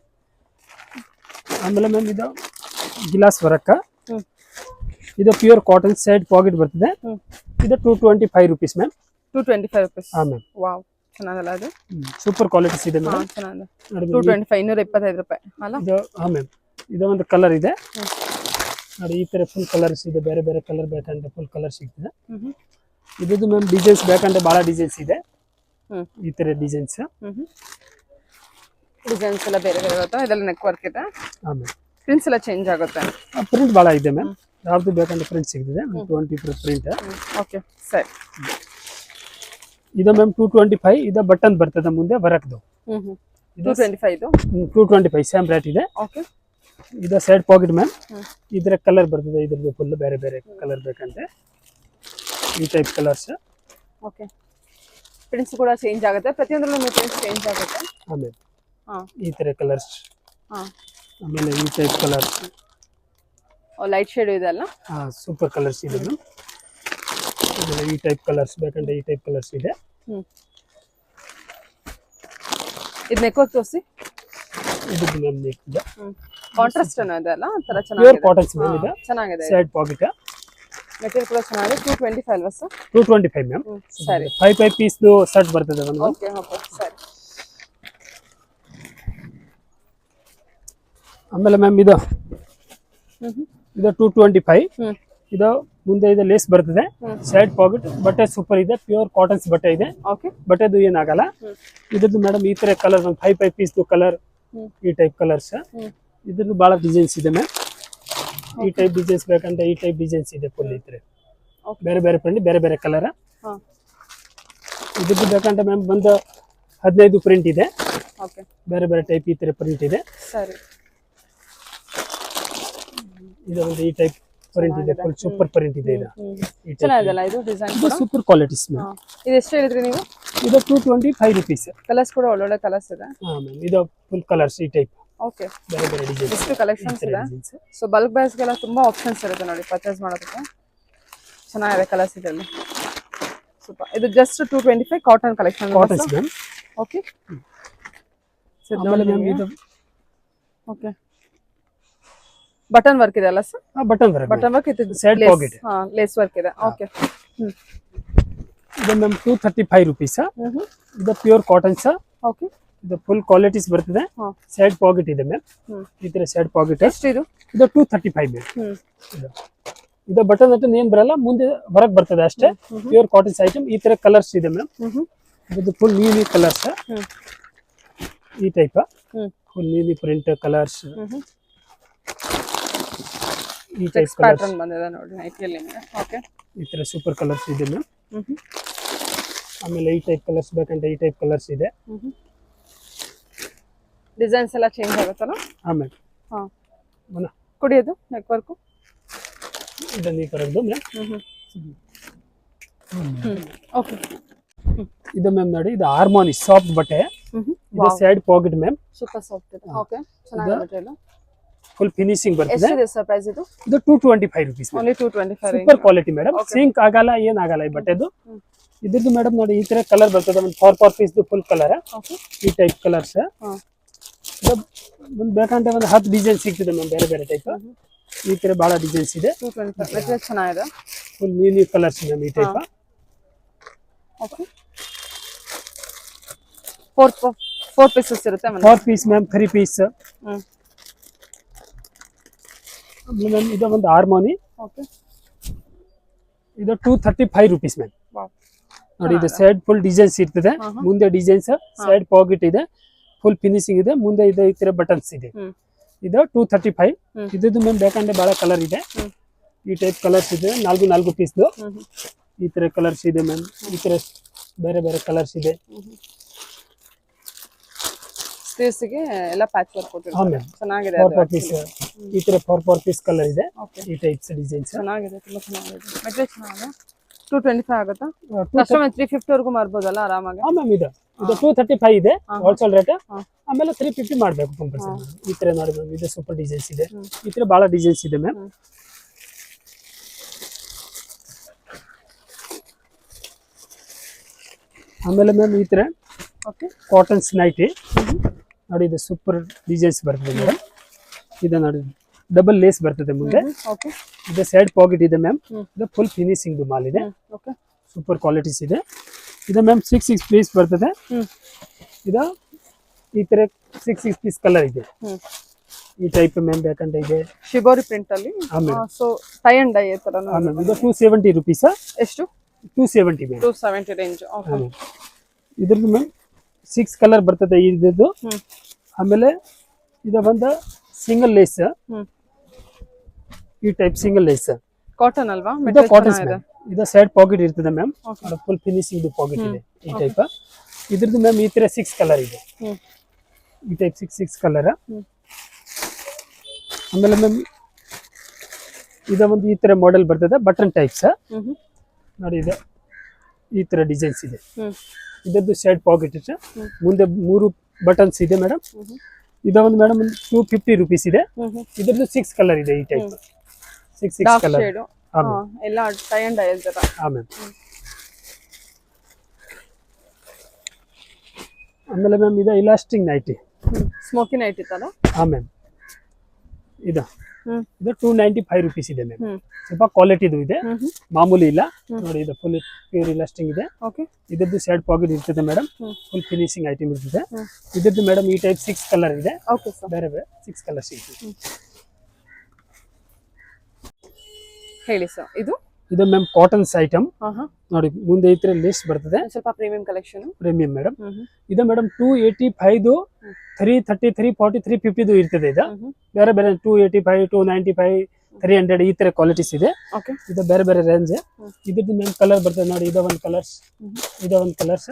B: ಆಮೇಲೆ ಮ್ಯಾಮ್ ಇದು ಗ್ಲಾಸ್ ವರ್ಕ್. ಇದು ಪ್ಯೂರ್ ಕಾಟನ್ ಸೈಡ್ ಪಾಕೆಟ್ ಬರ್ತದೆ. ಇದು 225 ರುಪೀಸ್ ಮ್ಯಾಮ್. 225
A: rupees.
B: ಹಾ ಮ್ಯಾಮ್.
A: ವಾವ್, ಚೆನ್ನಾಗಲ್ಲ ಅದು?
B: ಸೂಪರ್ ಕ್ವಾಲಿಟೀಸ್ ಇದೆ ಮ್ಯಾಮ್.
A: ಚೆನ್ನಾಗಿದೆ. 225 225 ರೂಪಾಯಿ ಅಲ್ಲ?
B: ಇದು ಹಾ ಮ್ಯಾಮ್. ಇದು ಒಂದು ಕಲರ್ ಇದೆ ನೋಡಿ. ಈ ತರ ಫುಲ್ ಕಲರ್ಸ್ ಇದೆ. ಬೇರೆ ಬೇರೆ ಕಲರ್ ಬೇಕಂದ್ರೆ ಫುಲ್ ಕಲರ್ ಸಿಗ್ತದೆ. ಇದ್ದು ಮ್ಯಾಮ್ ಡಿಸೈನ್ಸ್ ಬೇಕಂದ್ರೆ ಬಹಳ ಡಿಸೈನ್ಸ್ ಇದೆ. ಈ ತರ ಡಿಸೈನ್ಸ್
A: ಎಲ್ಲ ಬೇರೆ ಬೇರೆ ಇರುತ್ತೆ. ಇದೆಲ್ಲ ನೆಕ್ ವರ್ಕ್ ಇದೆ.
B: ಹಾ ಮ್ಯಾಮ್.
A: ಪ್ರಿಂಟ್ಸ್ ಎಲ್ಲ ಚೇಂಜ್ ಆಗುತ್ತೆ.
B: ಪ್ರಿಂಟ್ ಬಹಳ ಇದೆ ಮ್ಯಾಮ್. ಯಾವ್ದು ಬೇಕಂದ್ರೆ ಪ್ರಿಂಟ್ ಸಿಗ್ತದೆ. 20 ಪ್ರಿಂಟ್.
A: ಓಕೆ ಸರಿ.
B: ಇದು ಮ್ಯಾಮ್ 225. ಇದು ಬಟನ್ ಬರ್ತದೆ ಮುಂದೆ ವರ್ಕ್ದು. 225 ಸೇಮ್ ರೇಟ್ ಇದೆ.
A: ಓಕೆ.
B: ಇದು ಸೈಡ್ ಪಾಕೆಟ್ ಮ್ಯಾಮ್. ಇದರ ಕಲರ್ ಬರ್ತದೆ. ಇದ್ರದ್ದು ಫುಲ್ ಬೇರೆ ಬೇರೆ ಕಲರ್ ಬೇಕಂದ್ರೆ ಈ ಟೈಪ್ ಕಲರ್ಸ್.
A: ಓಕೆ. ಪ್ರಿಂಟ್ಸ್ ಕೂಡ ಚೇಂಜ್ ಆಗುತ್ತೆ. ಪ್ರತಿಯೊಂದರಲ್ಲೂ ಪ್ರಿಂಟ್ಸ್ ಚೇಂಜ್ ಆಗುತ್ತೆ.
B: ಆಮೇಲೆ ಈ ತರ ಕಲರ್ಸ್. ಆಮೇಲೆ ಈ ಟೈಪ್ ಕಲರ್ಸ್.
A: ಲೈಟ್ ಶೇಡ್ ಇದೆ ಅಲ್ಲ?
B: ಸೂಪರ್ ಕಲರ್ಸ್ ಇದೆ ಮ್ಯಾಮ್. ಆಮೇಲೆ ಈ ಟೈಪ್ ಕಲರ್ಸ್ ಬೇಕಂದ್ರೆ ಈ ಟೈಪ್ ಕಲರ್ಸ್ ಇದೆ.
A: ಇದು ನೆಕ್ವರ್ಕ್ ತೋರಿಸಿ.
B: ಇದು ಮ್ಯಾಮ್ ನೆಕ್ ಇದೆ,
A: ಕಾಂಟ್ರಾಸ್ಟ್ ಅನ್ನೋ ಇದೆ ಅಲ್ಲ, ಒಂಥರ
B: ಪ್ಯೂರ್
A: ಚೆನ್ನಾಗಿದೆ.
B: ಕಾಟನ್ಸ್ ಮ್ಯಾಮ್ ಇದೆ,
A: ಚೆನ್ನಾಗಿದೆ.
B: ಸೈಡ್ ಪಾಕೆಟ್
A: ಮೆಟೀರಿಯಲ್ ಕೂಡ ಚೆನ್ನಾಗಿದೆ. 225 ಅಲ್ವಾ ಸರ್?
B: 225 ಮ್ಯಾಮ್.
A: ಸರಿ.
B: 5 ಪೀಸ್ ಸೆಟ್ ಬರ್ತದೆ ಒಂದು.
A: ಓಕೆ ಓಕೆ ಸರಿ.
B: ಆಮೇಲೆ ಮ್ಯಾಮ್ ಇದು 225. ಇದು ಮುಂದೆ ಇದೆ ಲೇಸ್ ಬರ್ತದೆ, ಸೈಡ್ ಪಾಕೆಟ್, ಬಟ್ಟೆ ಸೂಪರ್ ಇದೆ, ಪ್ಯೂರ್ ಕಾಟನ್ಸ್ ಬಟ್ಟೆ ಇದೆ.
A: ಓಕೆ.
B: ಬಟ್ಟೆದು ಏನಾಗಲ್ಲ. ಇದ್ರದ್ದು ಮೇಡಮ್ ಈ ತರ ಕಲರ್ ಒಂದು 5 ಪೀಸ್ ಕಲರ್, ಈ ಟೈಪ್ ಕಲರ್ಸ್. ಇದ್ರದ್ದು ಬಹಳ ಡಿಸೈನ್ಸ್ ಇದೆ ಮ್ಯಾಮ್. ಈ ಟೈಪ್ ಡಿಸೈನ್ಸ್ ಬೇಕಂದ್ರೆ ಈ ಟೈಪ್ ಡಿಸೈನ್ಸ್ ಇದೆ ಫುಲ್ ಇದ್ರೆ, ಬೇರೆ ಬೇರೆ ಪ್ರಿಂಟ್, ಬೇರೆ ಬೇರೆ ಕಲರ್. ಇದ್ರದ್ದು ಬೇಕಂದ್ರೆ ಮ್ಯಾಮ್ ಬಂದು 15 ಪ್ರಿಂಟ್ ಇದೆ, ಬೇರೆ ಬೇರೆ ಟೈಪ್ ಈ ತರ ಪ್ರಿಂಟ್ ಇದೆ.
A: ಸರಿ.
B: ಇದು ಒಂದು ಈ ಟೈಪ್ ಪ್ರಿಂಟ್ ಇದೆ, ಫುಲ್ ಸೂಪರ್ ಪ್ರಿಂಟ್ ಇದೆ. ಇದು
A: ಚೆನ್ನಾಗಿದೆಲ್ಲ ಇದು ಡಿಸೈನ್
B: ಇದು ಸೂಪರ್ ಕ್ವಾಲಿಟೀಸ್ ಮ್ಯಾಮ್.
A: ಇದು ಎಷ್ಟು ಹೇಳಿದ್ರಿ ನೀವು?
B: ಇದು 225 rupees.
A: ಕಲರ್ಸ್ ಕೂಡ ಒಳ್ಳೊಳ್ಳೆ ಕಲರ್ಸ್ ಇದೆ.
B: ಹಾ ಮ್ಯಾಮ್, ಇದು ಫುಲ್ ಕಲರ್ಸ್ ಈ ಟೈಪ್.
A: ಓಕೆ.
B: ಬೇರೆ ಬೇರೆ ಡಿಸೈನ್ಸ್,
A: ಎಷ್ಟು ಕಲೆಕ್ಷನ್ಸ್ ಇದೆ. ಸೊ ಬಲ್ಕ್ ಬೈಸ್ಗೆಲ್ಲ ತುಂಬಾ ಆಪ್ಷನ್ಸ್ ಇರುತ್ತೆ ನೋಡಿ ಪರ್ಚೇಸ್ ಮಾಡೋದಕ್ಕೆ. ಚೆನ್ನಾಗಿದೆ ಕಲರ್ಸ್ ಇದರಲ್ಲಿ. ಸೂಪರ್. ಇದು just 225 cotton collection.
B: Cottons ma'am.
A: Okay.
B: ಆಮೇಲೆ ಮ್ಯಾಮ್ ಇದು
A: ಓಕೆ. ಬಟನ್ ವರ್ಕ್ ಇದೆ ಅಲ್ಲ sir?
B: Button work.
A: Button work ಇದು
B: ಸೈಡ್ ಪಾಕೆಟ್.
A: ಹಾ, ಲೇಸ್ ವರ್ಕ್ ಇದೆ. ಓಕೆ.
B: ಇದು ಮ್ಯಾಮ್ 235 rupees. ಇದು ಪ್ಯೂರ್ ಕಾಟನ್ಸ್.
A: ಓಕೆ.
B: ಇದು ಫುಲ್ ಕ್ವಾಲಿಟೀಸ್ ಬರ್ತದೆ, ಸೈಡ್ ಪಾಕೆಟ್ ಇದೆ ಮ್ಯಾಮ್. ಈ ತರ ಸೈಡ್ ಪಾಕೆಟ್.
A: ಎಷ್ಟು ಇದು?
B: ಇದು 235 ಮ್ಯಾಮ್. ಇದು ಬಟನ್ ಅಂತ ಏನ್ ಬರಲ್ಲ, ಮುಂದೆ ಹೊರಗೆ ಬರ್ತದೆ ಅಷ್ಟೇ. Pure cottons item. ಈ ತರ ಕಲರ್ಸ್ ಇದೆ ಮ್ಯಾಮ್. ಇದು ಫುಲ್ ನೀಲಿ ಕಲರ್ಸ್, ಈ ಟೈಪ್ ಫುಲ್ ನೀಲಿ ಪ್ರಿಂಟ್ ಕಲರ್ಸ್. ಈ ಟೈಪ್
A: ಪ್ಯಾಟರ್ನ್ ಬಂದಿದೆ ನೋಡಿ ನೈಟಿಯಲ್ಲಿ. ಓಕೆ.
B: ಈ ತರ ಸೂಪರ್ ಕಲರ್ಸ್ ಇದೆ ಮ್ಯಾಮ್. ಆಮೇಲೆ ಈ ಟೈಪ್ ಕಲರ್ಸ್ ಬೇಕಂದ್ರೆ ಈ ಟೈಪ್ ಕಲರ್ಸ್ ಇದೆ.
A: ಡಿಸೈನ್ಸ್ ಎಲ್ಲ ಚೇಂಜ್ ಆಗುತ್ತಲ್ಲ?
B: ಆಮೇಲೆ
A: ಹಾ, ಕುಡಿಯೋದು ನೆಟ್ವರ್ಕ್
B: ಇದನ್ನ ಈ ತರದ್ದು ಮ್ಯಾಮ್.
A: ಓಕೆ.
B: ಇದು ಮ್ಯಾಮ್ ನೋಡಿ, ಇದು ಹಾರ್ಮೋನಿ ಸಾಫ್ಟ್ ಬಟ್ಟೆ. ಇದು side pocket ma'am.
A: Super soft ಇದೆ. ಓಕೆ. ಚೆನ್ನಾಗಿದೆ ಮೆಟೀರಿಯಲ್.
B: ಫುಲ್ ಫಿನಿಶಿಂಗ್ ಬರ್ತದೆ.
A: ಎಷ್ಟಿದೆ ಸರ್ ಪ್ರೈಸ್ ಇದು?
B: ಇದು 225 rupees.
A: Only 225.
B: Super quality madam. Sink ಆಗಲ್ಲ, ಏನಾಗಲ್ಲ ಈ ಬಟ್ಟೆದು. ಇದ್ರದ್ದು ಮೇಡಮ್ ನೋಡಿ ಈ ತರ ಕಲರ್ ಬರ್ತದೆ, ಒಂದು 4 ಪೀಸ್ ಫುಲ್ ಕಲರ್. ಈ ಟೈಪ್ ಕಲರ್ಸ್. ಒಂದು ಬೇಕಂದ್ರೆ ಒಂದು 10 ಡಿಸೈನ್ ಸಿಗ್ತದೆ ಮ್ಯಾಮ್, ಬೇರೆ ಬೇರೆ ಟೈಪ್. ಈ ತರ ಬಹಳ ಡಿಸೈನ್ಸ್ ಇದೆ.
A: 225 ಮೆಟೀರಿಯಲ್ ಚೆನ್ನಾಗಿದೆ.
B: ಫುಲ್ ನೀಲಿ ಕಲರ್ಸ್ ಮ್ಯಾಮ್ ಈ ಟೈಪ್.
A: ಓಕೆ. 4 ಪೀಸಸ್ ಇರುತ್ತೆ.
B: 4 ಪೀಸ್ ಮ್ಯಾಮ್, 3 ಪೀಸ್. ಮ್ಯಾಮ್ ಇದು ಒಂದು ಹಾರ್ಮೋನಿ.
A: ಓಕೆ.
B: ಇದು 235 rupees ಮ್ಯಾಮ್.
A: ವಾವ್.
B: ನೋಡಿ ಇದು ಸೈಡ್ ಫುಲ್ ಡಿಸೈನ್ಸ್ ಇರ್ತದೆ, ಮುಂದೆ ಡಿಸೈನ್ಸ್, ಸೈಡ್ ಪಾಕೆಟ್ ಇದೆ, ಫುಲ್ ಫಿನಿಶಿಂಗ್ ಇದೆ, ಮುಂದೆ ಇದೆ ಈ ತರ ಬಟನ್ಸ್ ಇದೆ. ಇದು 235. ಇದ್ದು ಮ್ಯಾಮ್ ಬೇಕಂದ್ರೆ ಬಹಳ ಕಲರ್ ಇದೆ. ಈ ಟೈಪ್ ಕಲರ್ಸ್ ಇದೆ, 4 ಪೀಸ್. ಈ ತರ ಕಲರ್ಸ್ ಇದೆ ಮ್ಯಾಮ್. ಈ ತರ ಬೇರೆ ಬೇರೆ ಕಲರ್ಸ್ ಇದೆ.
A: ಸ್ಲೀವ್ಸ್ ಗೆ ಎಲ್ಲ ಪ್ಯಾಚ್ ವರ್ಕ್ ಕೊಟ್ಟಿದ್ದಾರೆ. ಚೆನ್ನಾಗಿದೆ.
B: 4 ಪೀಸ್ ಈ ತರ 4 ಪೀಸ್ ಕಲರ್ ಇದೆ. ಈ ಟೈಪ್ಸ್ ಡಿಸೈನ್ಸ್
A: ಚೆನ್ನಾಗಿದೆ, ತುಂಬಾ ಚೆನ್ನಾಗಿದೆ. ಮೆಟೀರಿಯಲ್ ಚೆನ್ನಾಗಿದೆ. 225 ಆಗುತ್ತಾ? ಕಸ್ಟಮರ್ 350 ವರೆಗೂ ಮಾರ್ಬೋದಲ್ಲ ಆರಾಮಾಗಿ?
B: ಹಾ ಮ್ಯಾಮ್. ಇದು 235 ಇದೆ ಹೋಲ್ಸೇಲ್ ರೇಟ್. ಆಮೇಲೆ 350 ಮಾಡಬೇಕು ಕಂಪಲ್ಸರಿ. ಈ ತರ ನೋಡಿ ಮ್ಯಾಮ್, ಇದು ಸೂಪರ್ ಡಿಸೈನ್ಸ್ ಇದೆ. ಈ ತರ ಬಹಳ ಡಿಸೈನ್ಸ್ ಇದೆ ಮ್ಯಾಮ್. ಆಮೇಲೆ ಮ್ಯಾಮ್ ಈ ತರ ಕಾಟನ್ಸ್ ನೈಟಿ ನೋಡಿ, ಇದು ಸೂಪರ್ ಡಿಸೈನ್ಸ್ ಬರ್ತದೆ ಮೇಡಮ್. ಇದು ನೋಡಿ ಡಬಲ್ ಲೇಸ್ ಬರ್ತದೆ ಮುಂದೆ. ಇದು ಸೈಡ್ ಪಾಕೆಟ್ ಇದೆ ಮ್ಯಾಮ್. ಇದು ಫುಲ್ ಫಿನಿಶಿಂಗ್ ಮಾಲ್ ಇದೆ, ಸೂಪರ್ ಕ್ವಾಲಿಟೀಸ್ ಇದೆ. ಇದು ಮ್ಯಾಮ್ 6 ಪೀಸ್ ಬರ್ತದೆ. ಇದು ಈ ತರ 6 ಪೀಸ್ ಕಲರ್ ಇದೆ. ಈ ಟೈಪ್ ಮ್ಯಾಮ್ ಬೇಕಂದ್ರೆ ಇದೆ
A: ಶಿಬೋರಿ ಪ್ರಿಂಟ್ ಅಲ್ಲಿ. ಸೊ ಟೈ ಅಂಡ್ ಡೈ ತರ.
B: ಇದು 270 rupees.
A: ಎಷ್ಟು?
B: 270 ಮ್ಯಾಮ್.
A: 270 ರೇಂಜ್. ಓಕೆ.
B: ಇದ್ರದ್ದು ಮ್ಯಾಮ್ 6 ಕಲರ್ ಬರ್ತದೆ ಇದ್ದು. ಆಮೇಲೆ ಇದು ಬಂದು ಸಿಂಗಲ್ ಲೇಸ್. ಈ ಟೈಪ್ ಸಿಂಗಲ್ ಲೇಸ್
A: ಕಾಟನ್ ಅಲ್ವಾ?
B: ಇದು ಕಾಟನ್ ಇದೆ. ಇದು ಸೈಡ್ ಪಾಕೆಟ್ ಇರ್ತದೆ ಮ್ಯಾಮ್, ಫುಲ್ ಫಿನಿಶಿಂಗ್ ಪಾಕೆಟ್ ಇದೆ ಈ ಟೈಪ್. ಇದ್ರದ್ದು ಮ್ಯಾಮ್ ಈ ತರ 6 ಕಲರ್ ಇದೆ. ಈ ಟೈಪ್ 6 ಕಲರ್. ಆಮೇಲೆ ಮ್ಯಾಮ್ ಇದು ಒಂದು ಈ ತರ ಮಾಡೆಲ್ ಬರ್ತದೆ, ಬಟನ್ ಟೈಪ್ಸ್ ನೋಡಿ. ಇದೆ ಈ ತರ ಡಿಸೈನ್ಸ್ ಇದೆ. ಇದದ್ದು ಸೈಡ್ ಪಾಕೆಟ್ ಇದೆ, ಮುಂದೆ 3 ಬಟನ್ಸ್ ಇದೆ ಮೇಡಮ್. ಇದು ಒಂದು ಮೇಡಮ್ 250 rupees ಇದೆ. ಇದರದ್ದು 6 ಕಲರ್ ಇದೆ. ಈ ಟೈಪ್ 6 ಕಲರ್
A: ಎಲ್ಲ ಟೈ ಅಂಡ್ ಡೈ ತರ.
B: ಹಾ ಮ್ಯಾಮ್. ಆಮೇಲೆ ಮ್ಯಾಮ್ ಇದು ಇಲಾಸ್ಟಿಕ್ ನೈಟಿ.
A: ಸ್ಮೋಕಿ ನೈಟ್ ಇತ್ತಲ್ಲ.
B: ಹಾ ಮ್ಯಾಮ್ ಇದು
A: ಹ್ಮ್
B: ಇದು 295 ರುಪೀಸ್ ಇದೆ ಮ್ಯಾಮ್.
A: ಹ್ಮ್
B: ಸ್ವಲ್ಪ ಕ್ವಾಲಿಟಿದು ಇದೆ,
A: ಹ್ಮ್
B: ಮಾಮೂಲಿ ಇಲ್ಲ. ನೋಡಿ ಇದು ಫುಲ್ ಪ್ಯೂರ್ ಇಲಾಸ್ಟಿಕ್ ಇದೆ.
A: ಓಕೆ.
B: ಇದರದ್ದು ಸೈಡ್ ಪಾಕೆಟ್ ಇರ್ತದೆ ಮೇಡಮ್, ಫುಲ್ ಫಿನಿಶಿಂಗ್ ಐಟಮ್ ಇರ್ತದೆ. ಇದರದ್ದು ಮೇಡಮ್ ಈ ಟೈಪ್ 6 ಕಲರ್ ಇದೆ.
A: Okay sir.
B: ಬೇರೆ ಬೇರೆ 6 ಕಲರ್ಸ್ ಇದೆ.
A: ಹೇಳಿ ಸರ್.
B: ಇದು ಮ್ಯಾಮ್ ಕಾಟನ್ಸ್ ಐಟಮ್.
A: ಹಾ ಹಾ.
B: ನೋಡಿ ಮುಂದೆ ಈ ತರ ಲಿಸ್ಟ್ ಬರ್ತದೆ,
A: ಸ್ವಲ್ಪ ಪ್ರೀಮಿಯಂ ಕಲೆಕ್ಷನ್.
B: Premium madam. ಇದು ಮೇಡಮ್ 285, 330, 340, 350 ಇರ್ತದೆ. ಇದು ಬೇರೆ ಬೇರೆ 285, 295, 300 ಈ ತರ ಕ್ವಾಲಿಟೀಸ್ ಇದೆ.
A: ಓಕೆ.
B: ಇದು ಬೇರೆ ಬೇರೆ ರೇಂಜ್. ಇದ್ರದ್ದು ಮ್ಯಾಮ್ ಕಲರ್ ಬರ್ತದೆ ನೋಡಿ, ಇದು ಒಂದು ಕಲರ್ಸ್, ಇದು ಒಂದು ಕಲರ್ಸ್,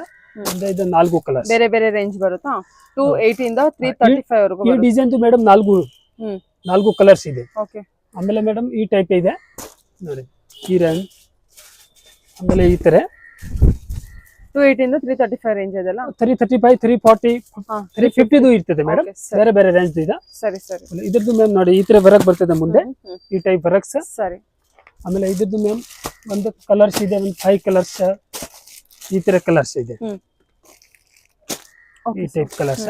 B: ಇದು 4 ಕಲರ್ಸ್.
A: ಬೇರೆ ಬೇರೆ ರೇಂಜ್ ಬರುತ್ತಾ? 280 ಇಂದ 335 ವರೆಗೂ.
B: ಈ ಡಿಸೈನ್ ಮೇಡಮ್ 4 ಕಲರ್ಸ್ ಇದೆ.
A: ಓಕೆ.
B: ಆಮೇಲೆ ಮೇಡಮ್ ಈ ಟೈಪ್ ಇದೆ ನೋಡಿ, ಈ ರೇಂಜ್. ಆಮೇಲೆ ಈ ತರ
A: 280 ಇಂದ 335 ರೇಂಜ್ ಇದೆಲ್ಲ.
B: 335, 340, 350 ಇರ್ತದೆ ಮೇಡಮ್. ಬೇರೆ ಬೇರೆ ರೇಂಜ್ ಇದೆ.
A: ಸರಿ ಸರಿ.
B: ಇದ್ರದ್ದು ಮ್ಯಾಮ್ ನೋಡಿ ಈ ತರ ವರ್ಕ್ ಬರ್ತದೆ ಮುಂದೆ, ಈ ಟೈಪ್ ವರ್ಕ್ಸ್.
A: ಸರಿ.
B: ಆಮೇಲೆ ಇದ್ರದ್ದು ಮ್ಯಾಮ್ ಒಂದು ಕಲರ್ಸ್ ಇದೆ, ಒಂದು 5 ಕಲರ್ಸ್ ಈ ತರ ಕಲರ್ಸ್ ಇದೆ, ಈ ಟೈಪ್ ಕಲರ್ಸ್.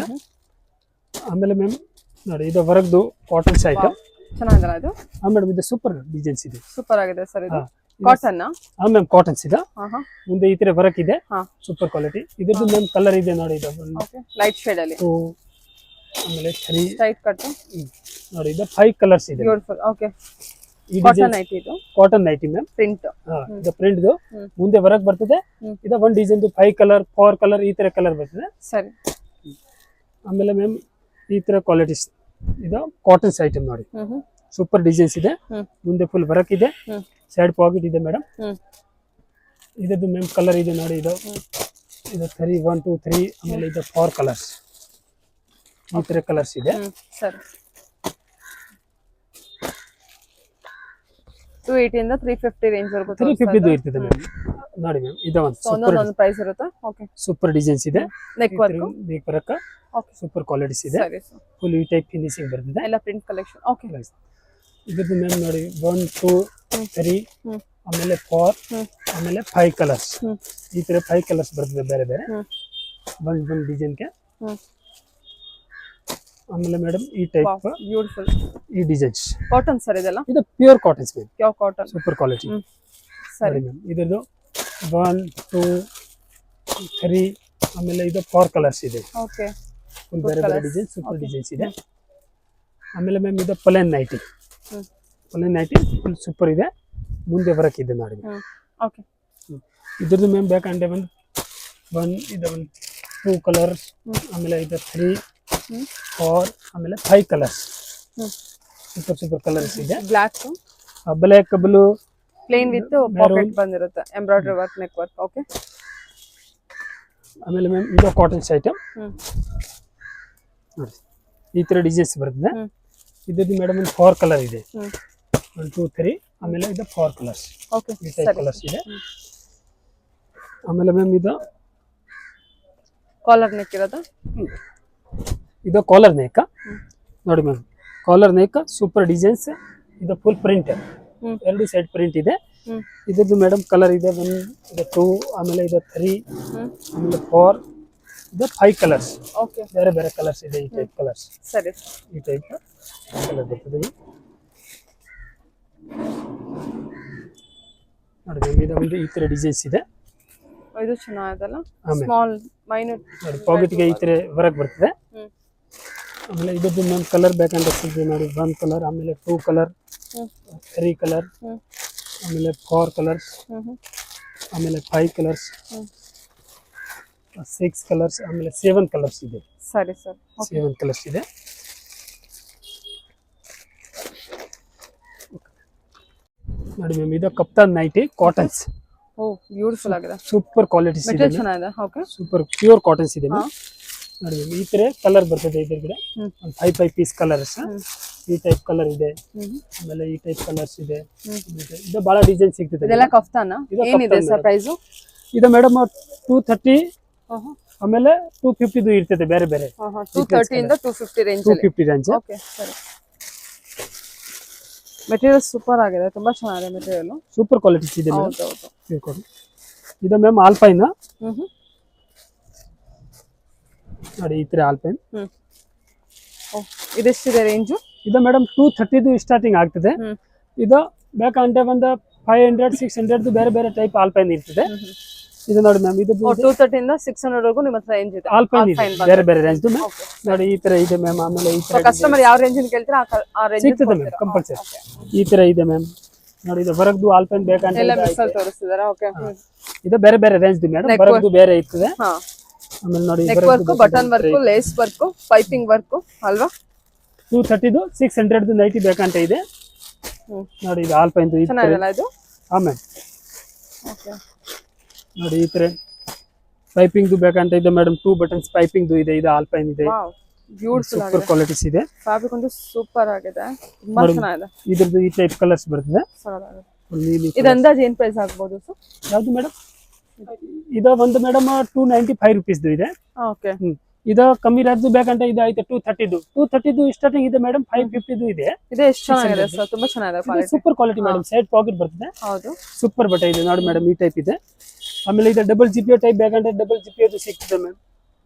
B: ಆಮೇಲೆ ಮ್ಯಾಮ್ ನೋಡಿ ಇದು ವರ್ಕ್ದು ಕಾಟನ್ಸ್ ಐಟಮ್.
A: ಚೆನ್ನಾಗಿಲ್ಲ ಇದು?
B: ಹಾ ಮೇಡಮ್, ಇದು ಸೂಪರ್ ಡಿಸೈನ್ಸ್ ಇದೆ.
A: ಸೂಪರ್ ಆಗಿದೆ ಸರ್. ಇದು ಕಾಟನ್?
B: ಹಾ ಮ್ಯಾಮ್ ಕಾಟನ್ಸ್ ಇದೆ. ಮುಂದೆ ಈ ತರ ವರ್ಕ್ ಇದೆ,
A: ಹಾ
B: ಸೂಪರ್ ಕ್ವಾಲಿಟಿ. ಇದ್ರದ್ದು ಮ್ಯಾಮ್ ಕಲರ್ ಇದೆ ನೋಡಿ, ಇದು
A: ಓಕೆ ಲೈಟ್ ಶೇಡ್ ಅಲ್ಲಿ.
B: ಆಮೇಲೆ 3
A: ಸ್ಟ್ರೈಟ್ ಕಟ್
B: ನೋಡಿ, ಇದು 5 ಕಲರ್ಸ್ ಇದೆ.
A: ಬ್ಯೂಟಿಫುಲ್. ಓಕೆ.
B: ಈ
A: ಕಾಟನ್ ನೈಟಿ ಇದು?
B: Cotton nighty ma'am.
A: ಪ್ರಿಂಟ್?
B: ಹಾ, ಇದು ಪ್ರಿಂಟ್ ದು ಮುಂದೆ ವರ್ಕ್ ಬರ್ತದೆ. ಇದು ಒಂದು ಡಿಸೈನ್ 5 ಕಲರ್, 4 ಕಲರ್ ಈ ತರ ಕಲರ್ ಬರ್ತದೆ.
A: ಸರಿ.
B: ಆಮೇಲೆ ಮ್ಯಾಮ್ ಈ ತರ ಕ್ವಾಲಿಟೀಸ್ ಇದು ಕಾಟನ್ಸ್ ಐಟಮ್ ನೋಡಿ, ಸೂಪರ್ ಡಿಸೈನ್ಸ್ ಇದೆ. ಮುಂದೆ ಫುಲ್ ವರ್ಕ್ ಇದೆ, ಸೈಡ್ ಪಾಕೆಟ್ ಇದೆ ಮೇಡಮ್. ಇದದ್ದು ಮ್ಯಾಮ್ ಕಲರ್ ಇದೆ ನೋಡಿ, ಇದು 3, 1, 2, 3. ಆಮೇಲೆ ಇದು 4 ಕಲರ್ಸ್ ಈ ತರ ಕಲರ್ಸ್ ಇದೆ.
A: ಸರಿ. 280 ಇಂದ 350 ರೇಂಜ್ ವರೆಗೂ
B: 350 ಇರ್ತದೆ ಮ್ಯಾಮ್. ನೋಡಿ ಮ್ಯಾಮ್ ಇದು
A: ಒಂದು ಪ್ರೈಸ್ ಇರುತ್ತೆ. ಓಕೆ.
B: ಸೂಪರ್ ಡಿಸೈನ್ಸ್ ಇದೆ,
A: neck work,
B: neck work,
A: okay,
B: super qualities ಇದೆ.
A: ಸರಿ ಸರ್.
B: ಫುಲ್ ಈ ಟೈಪ್ ಫಿನಿಶಿಂಗ್ ಬರ್ತದೆ,
A: ಎಲ್ಲ ಪ್ರಿಂಟ್ ಕಲೆಕ್ಷನ್. ಓಕೆ.
B: ಇದದ್ದು ಮ್ಯಾಮ್ ನೋಡಿ 1, 2, 3, ಆಮೇಲೆ 4, ಆಮೇಲೆ 5 ಕಲರ್ಸ್ ಈ ತರ 5 ಕಲರ್ಸ್ ಬರ್ತದೆ ಬೇರೆ ಬೇರೆ ಒಂದು ಡಿಸೈನ್ಗೆ. ಆಮೇಲೆ ಮೇಡಮ್ ಈ ಟೈಪ್
A: ಬ್ಯೂಟಿಫುಲ್
B: ಈ ಡಿಸೈನ್ಸ್
A: ಕಾಟನ್ ಸರ್ ಇದೆಲ್ಲ?
B: ಇದು pure cottons ma'am,
A: pure cotton,
B: super quality.
A: ಸರಿ
B: ಮ್ಯಾಮ್ ಇದರದು 1, 2, 3, ಆಮೇಲೆ ಇದು 4 ಕಲರ್ಸ್ ಇದೆ.
A: ಓಕೆ.
B: ಫುಲ್ ಬೇರೆ ಬೇರೆ ಡಿಸೈನ್, ಸೂಪರ್ ಡಿಸೈನ್ಸ್ ಇದೆ. ಆಮೇಲೆ ಮ್ಯಾಮ್ ಇದು plain nighty, plain nighty full super ಇದೆ, ಮುಂದೆ ವರ್ಕ್ ಇದೆ ನೋಡಿ.
A: ಓಕೆ.
B: ಇದ್ರದ್ದು ಮ್ಯಾಮ್ ಬೇಕಂದ್ರೆ ಇದು 2 ಕಲರ್ಸ್, ಆಮೇಲೆ ಇದು 3, 4, ಆಮೇಲೆ 5 ಕಲರ್ಸ್, ಸೂಪರ್ ಕಲರ್ಸ್ ಇದೆ.
A: Black,
B: black, blue,
A: plain with pocket ಬಂದಿರುತ್ತೆ, embroidery work, neck work. Okay.
B: ಆಮೇಲೆ ಮ್ಯಾಮ್ ಇದು ಕಾಟನ್ಸ್ ಐಟಮ್ ನೋಡಿ, ಈ ತರ ಡಿಸೈನ್ಸ್ ಬರ್ತದೆ. ಇದ್ರದ್ದು ಮೇಡಮ್ ಒಂದು 4 ಕಲರ್ ಇದೆ, 1, 2, 3, ಆಮೇಲೆ ಇದು 4 ಕಲರ್ಸ್.
A: ಓಕೆ.
B: ಈ ಟೈಪ್ ಕಲರ್ಸ್ ಇದೆ. ಆಮೇಲೆ ಮ್ಯಾಮ್ ಇದು
A: ಕಾಲರ್ ನೆಕ್ ಇರೋದು,
B: ಇದು ಕಾಲರ್ ನೆಕ್ ನೋಡಿ ma'am, collar neck super designs. ಇದು ಫುಲ್ ಪ್ರಿಂಟ್, 2 ಸೈಡ್ ಪ್ರಿಂಟ್ ಇದೆ. ಇದ್ರದ್ದು ಮೇಡಮ್ ಕಲರ್ ಇದೆ 1, ಇದು 2, ಆಮೇಲೆ ಇದು 3, ಆಮೇಲೆ 4, ಇದು 5 ಕಲರ್ಸ್.
A: ಓಕೆ.
B: ಬೇರೆ ಬೇರೆ ಕಲರ್ಸ್ ಇದೆ, ಈ ಟೈಪ್ ಕಲರ್ಸ್.
A: ಸರಿ.
B: ಈ ಟೈಪ್ ಕಲರ್ ಬರ್ತದೆ ನೋಡಿ ಮ್ಯಾಮ್. ಇದು ಒಂದು ಈ ತರ ಡಿಸೈನ್ಸ್ ಇದೆ,
A: ಇದು ಚೆನ್ನಾಗಿದೆಲ್ಲ, ಸ್ಮಾಲ್ ಮೈನ್ಯೂಟ್
B: ನೋಡಿ, ಪಾಕೆಟ್ಗೆ ಈ ತರ ವರ್ಕ್ ಬರ್ತದೆ. ಆಮೇಲೆ ಇದದ್ದು ಮ್ಯಾಮ್ ಕಲರ್ ಬೇಕಂದ್ರೆ ಸಿಗ್ತದೆ ನೋಡಿ, 1 ಕಲರ್, ಆಮೇಲೆ 2 ಕಲರ್, 3 ಕಲರ್, ಆಮೇಲೆ 4 ಕಲರ್ಸ್, ಆಮೇಲೆ 5 ಕಲರ್ಸ್, 6 ಕಲರ್ಸ್, ಆಮೇಲೆ 7 ಕಲರ್ಸ್ ಇದೆ.
A: ಸರಿ ಸರ್.
B: 7 ಕಲರ್ಸ್ ಇದೆ. ನೋಡಿ ಮ್ಯಾಮ್ ಇದು kaftan nighty cottons.
A: Oh beautiful ಆಗಿದೆ,
B: ಸೂಪರ್ ಕ್ವಾಲಿಟೀಸ್ ಇದೆ,
A: ಮೆಟೀರಿಯಲ್ ಚೆನ್ನಾಗಿದೆ. ಓಕೆ.
B: ಸೂಪರ್ ಪ್ಯೂರ್ ಕಾಟನ್ಸ್ ಇದೆ ಮ್ಯಾಮ್. ನೋಡಿ ಮ್ಯಾಮ್ ಈ ತರ ಕಲರ್ ಬರ್ತದೆ ಇದ್ರಗಡೆ, ಒಂದು 5 ಪೀಸ್ ಕಲರ್ಸ್. ಈ ಟೈಪ್ ಕಲರ್ ಇದೆ, ಆಮೇಲೆ ಈ ಟೈಪ್ ಕಲರ್ಸ್ ಇದೆ. ಇದು ಬಹಳ ಡಿಸೈನ್ ಸಿಗ್ತದೆ.
A: ಇದೆಲ್ಲ ಕಫ್ತಾನ? ಏನಿದೆ ಸರ್ ಪ್ರೈಸ್?
B: ಇದು ಮೇಡಮ್ 230, ಆಮೇಲೆ 250 ಇರ್ತದೆ ಬೇರೆ ಬೇರೆ.
A: 230 ಇಂದ 250 ರೇಂಜ್.
B: 250 ರೇಂಜ್.
A: ಓಕೆ. ಸರಿ. ಮೆಟೀರಿಯಲ್ ಸೂಪರ್ ಆಗಿದೆ, ತುಂಬಾ ಚೆನ್ನಾಗಿದೆ ಮೆಟೀರಿಯಲ್,
B: ಸೂಪರ್ ಕ್ವಾಲಿಟೀಸ್ ಇದೆ.
A: ಹೌದು.
B: ಇದು ಮ್ಯಾಮ್ ಆಲ್ಪೈನ್. ನೋಡಿ ಈ ತರ ಆಲ್ಪೈನ್.
A: ಇದೆಷ್ಟಿದೆ ರೇಂಜು?
B: ಇದು ಮೇಡಮ್ 230 ಸ್ಟಾರ್ಟಿಂಗ್ ಆಗ್ತದೆ. ಇದು ಬೇಕಂటే ಒಂದು 500 600 ಬೇರೆ ಬೇರೆ ಟೈಪ್ ಆಲ್ಪೈನ್ ಇರ್ತದೆ. ಇದು ನೋಡಿ ಮ್ಯಾಮ್, ಇದು
A: 230 ಇಂದ 600 ವರೆಗೂ ನಿಮ್ಮ ಹತ್ರ ರೇಂಜ್ ಇದೆ.
B: ಆಲ್ಪೈನ್ ಬೇರೆ ಬೇರೆ ರೇಂಜ್ ಮ್ಯಾಮ್. ನೋಡಿ ಈ ತರ ಇದೆ ಮ್ಯಾಮ್. ಆಮೇಲೆ ಈ ತರ
A: ಕಸ್ಟಮರ್ ಯಾವ ರೇಂಜ್ ಕೇಳ್ತೀರಾ ಆ ರೇಂಜ್
B: ಸಿಗ್ತದೆ ಮ್ಯಾಮ್ ಕಂಪಲ್ಸರಿ. ಈ ತರ ಇದೆ ಮ್ಯಾಮ್. ನೋಡಿ ಇದು ಹೊರಗದು ಆಲ್ಪೈನ್ ಬೇಕಂತ
A: ಎಲ್ಲ ಮಿಕ್ಸರ್ ತೋರಿಸ್ತಿದಾರಾ? ಓಕೆ.
B: ಇದು ಬೇರೆ ಬೇರೆ ರೇಂಜ್ ಮ್ಯಾಡಮ್. ಹೊರಗದು ಬೇರೆ ಇರ್ತದೆ.
A: ಹಾ.
B: ಆಮೇಲೆ ನೋಡಿ
A: neck work, button work, lace work, piping work ಅಲ್ವಾ?
B: 230 600 ನೈಟಿ ಬೇಕಂತ ಇದೆ. ನೋಡಿ ಇದು ಆಲ್ಪೈನ್ ಇದು.
A: ಚೆನ್ನಾಗಿರಲ್ಲ ಇದು?
B: ಹಾ ಮ್ಯಾಮ್.
A: ಓಕೆ.
B: ನೋಡಿ ಈ ತರ ಪೈಪಿಂಗ್ ಬೇಕಂತ ಇದೆ ಮೇಡಮ್. 2 ಬಟನ್ಸ್ ಪೈಪಿಂಗ್ ಇದೆ. ಇದು ಆಲ್ಪೈನ್ ಇದೆ.
A: ವಾವ್, ಬ್ಯೂಟಿಫುಲ್ ಆಗಿದೆ.
B: ಸೂಪರ್ ಕ್ವಾಲಿಟೀಸ್ ಇದೆ.
A: ಫ್ಯಾಬ್ರಿಕ್ ಒಂದು ಸೂಪರ್ ಆಗಿದೆ, ತುಂಬಾ ಚೆನ್ನಾಗಿದೆ.
B: ಇದ್ರದ್ದು ಈ ಟೈಪ್ ಕಲರ್ಸ್ ಬರ್ತದೆ.
A: ಇದು ಅಂದಾಜು ಏನ್ ಪ್ರೈಸ್ ಆಗ್ಬೋದು ಸರ್?
B: ಯಾವುದು ಮೇಡಮ್? ಇದು ಒಂದು ಮೇಡಮ್ 295 ರುಪೀಸ್ ಇದೆ.
A: ಓಕೆ.
B: ಇದು ಕಮ್ಮಿ ರೇಟ್ ಬೇಕಂತ ಇದು ಐತೆ 230 ಸ್ಟಾರ್ಟಿಂಗ್ ಇದೆ ಮೇಡಮ್. 550 ಇದೆ.
A: ಇದು ಎಷ್ಟು ಚೆನ್ನಾಗಿದೆ ಸರ್, ತುಂಬಾ ಚೆನ್ನಾಗಿದೆ quality.
B: Super quality madam. Side pocket ಬರ್ತದೆ.
A: ಹೌದು,
B: ಸೂಪರ್ ಬಟ್ಟೆ ಇದೆ ನೋಡಿ ಮೇಡಮ್. ಈ ಟೈಪ್ ಇದೆ. ಆಮೇಲೆ ಇದು ಡಬಲ್ ಜಿಪಿಯೋ ಟೈಪ್ ಬೇಕಂದ್ರೆ ಡಬಲ್ ಜಿಪಿಯೋದು ಸಿಗ್ತದೆ ಮ್ಯಾಮ್.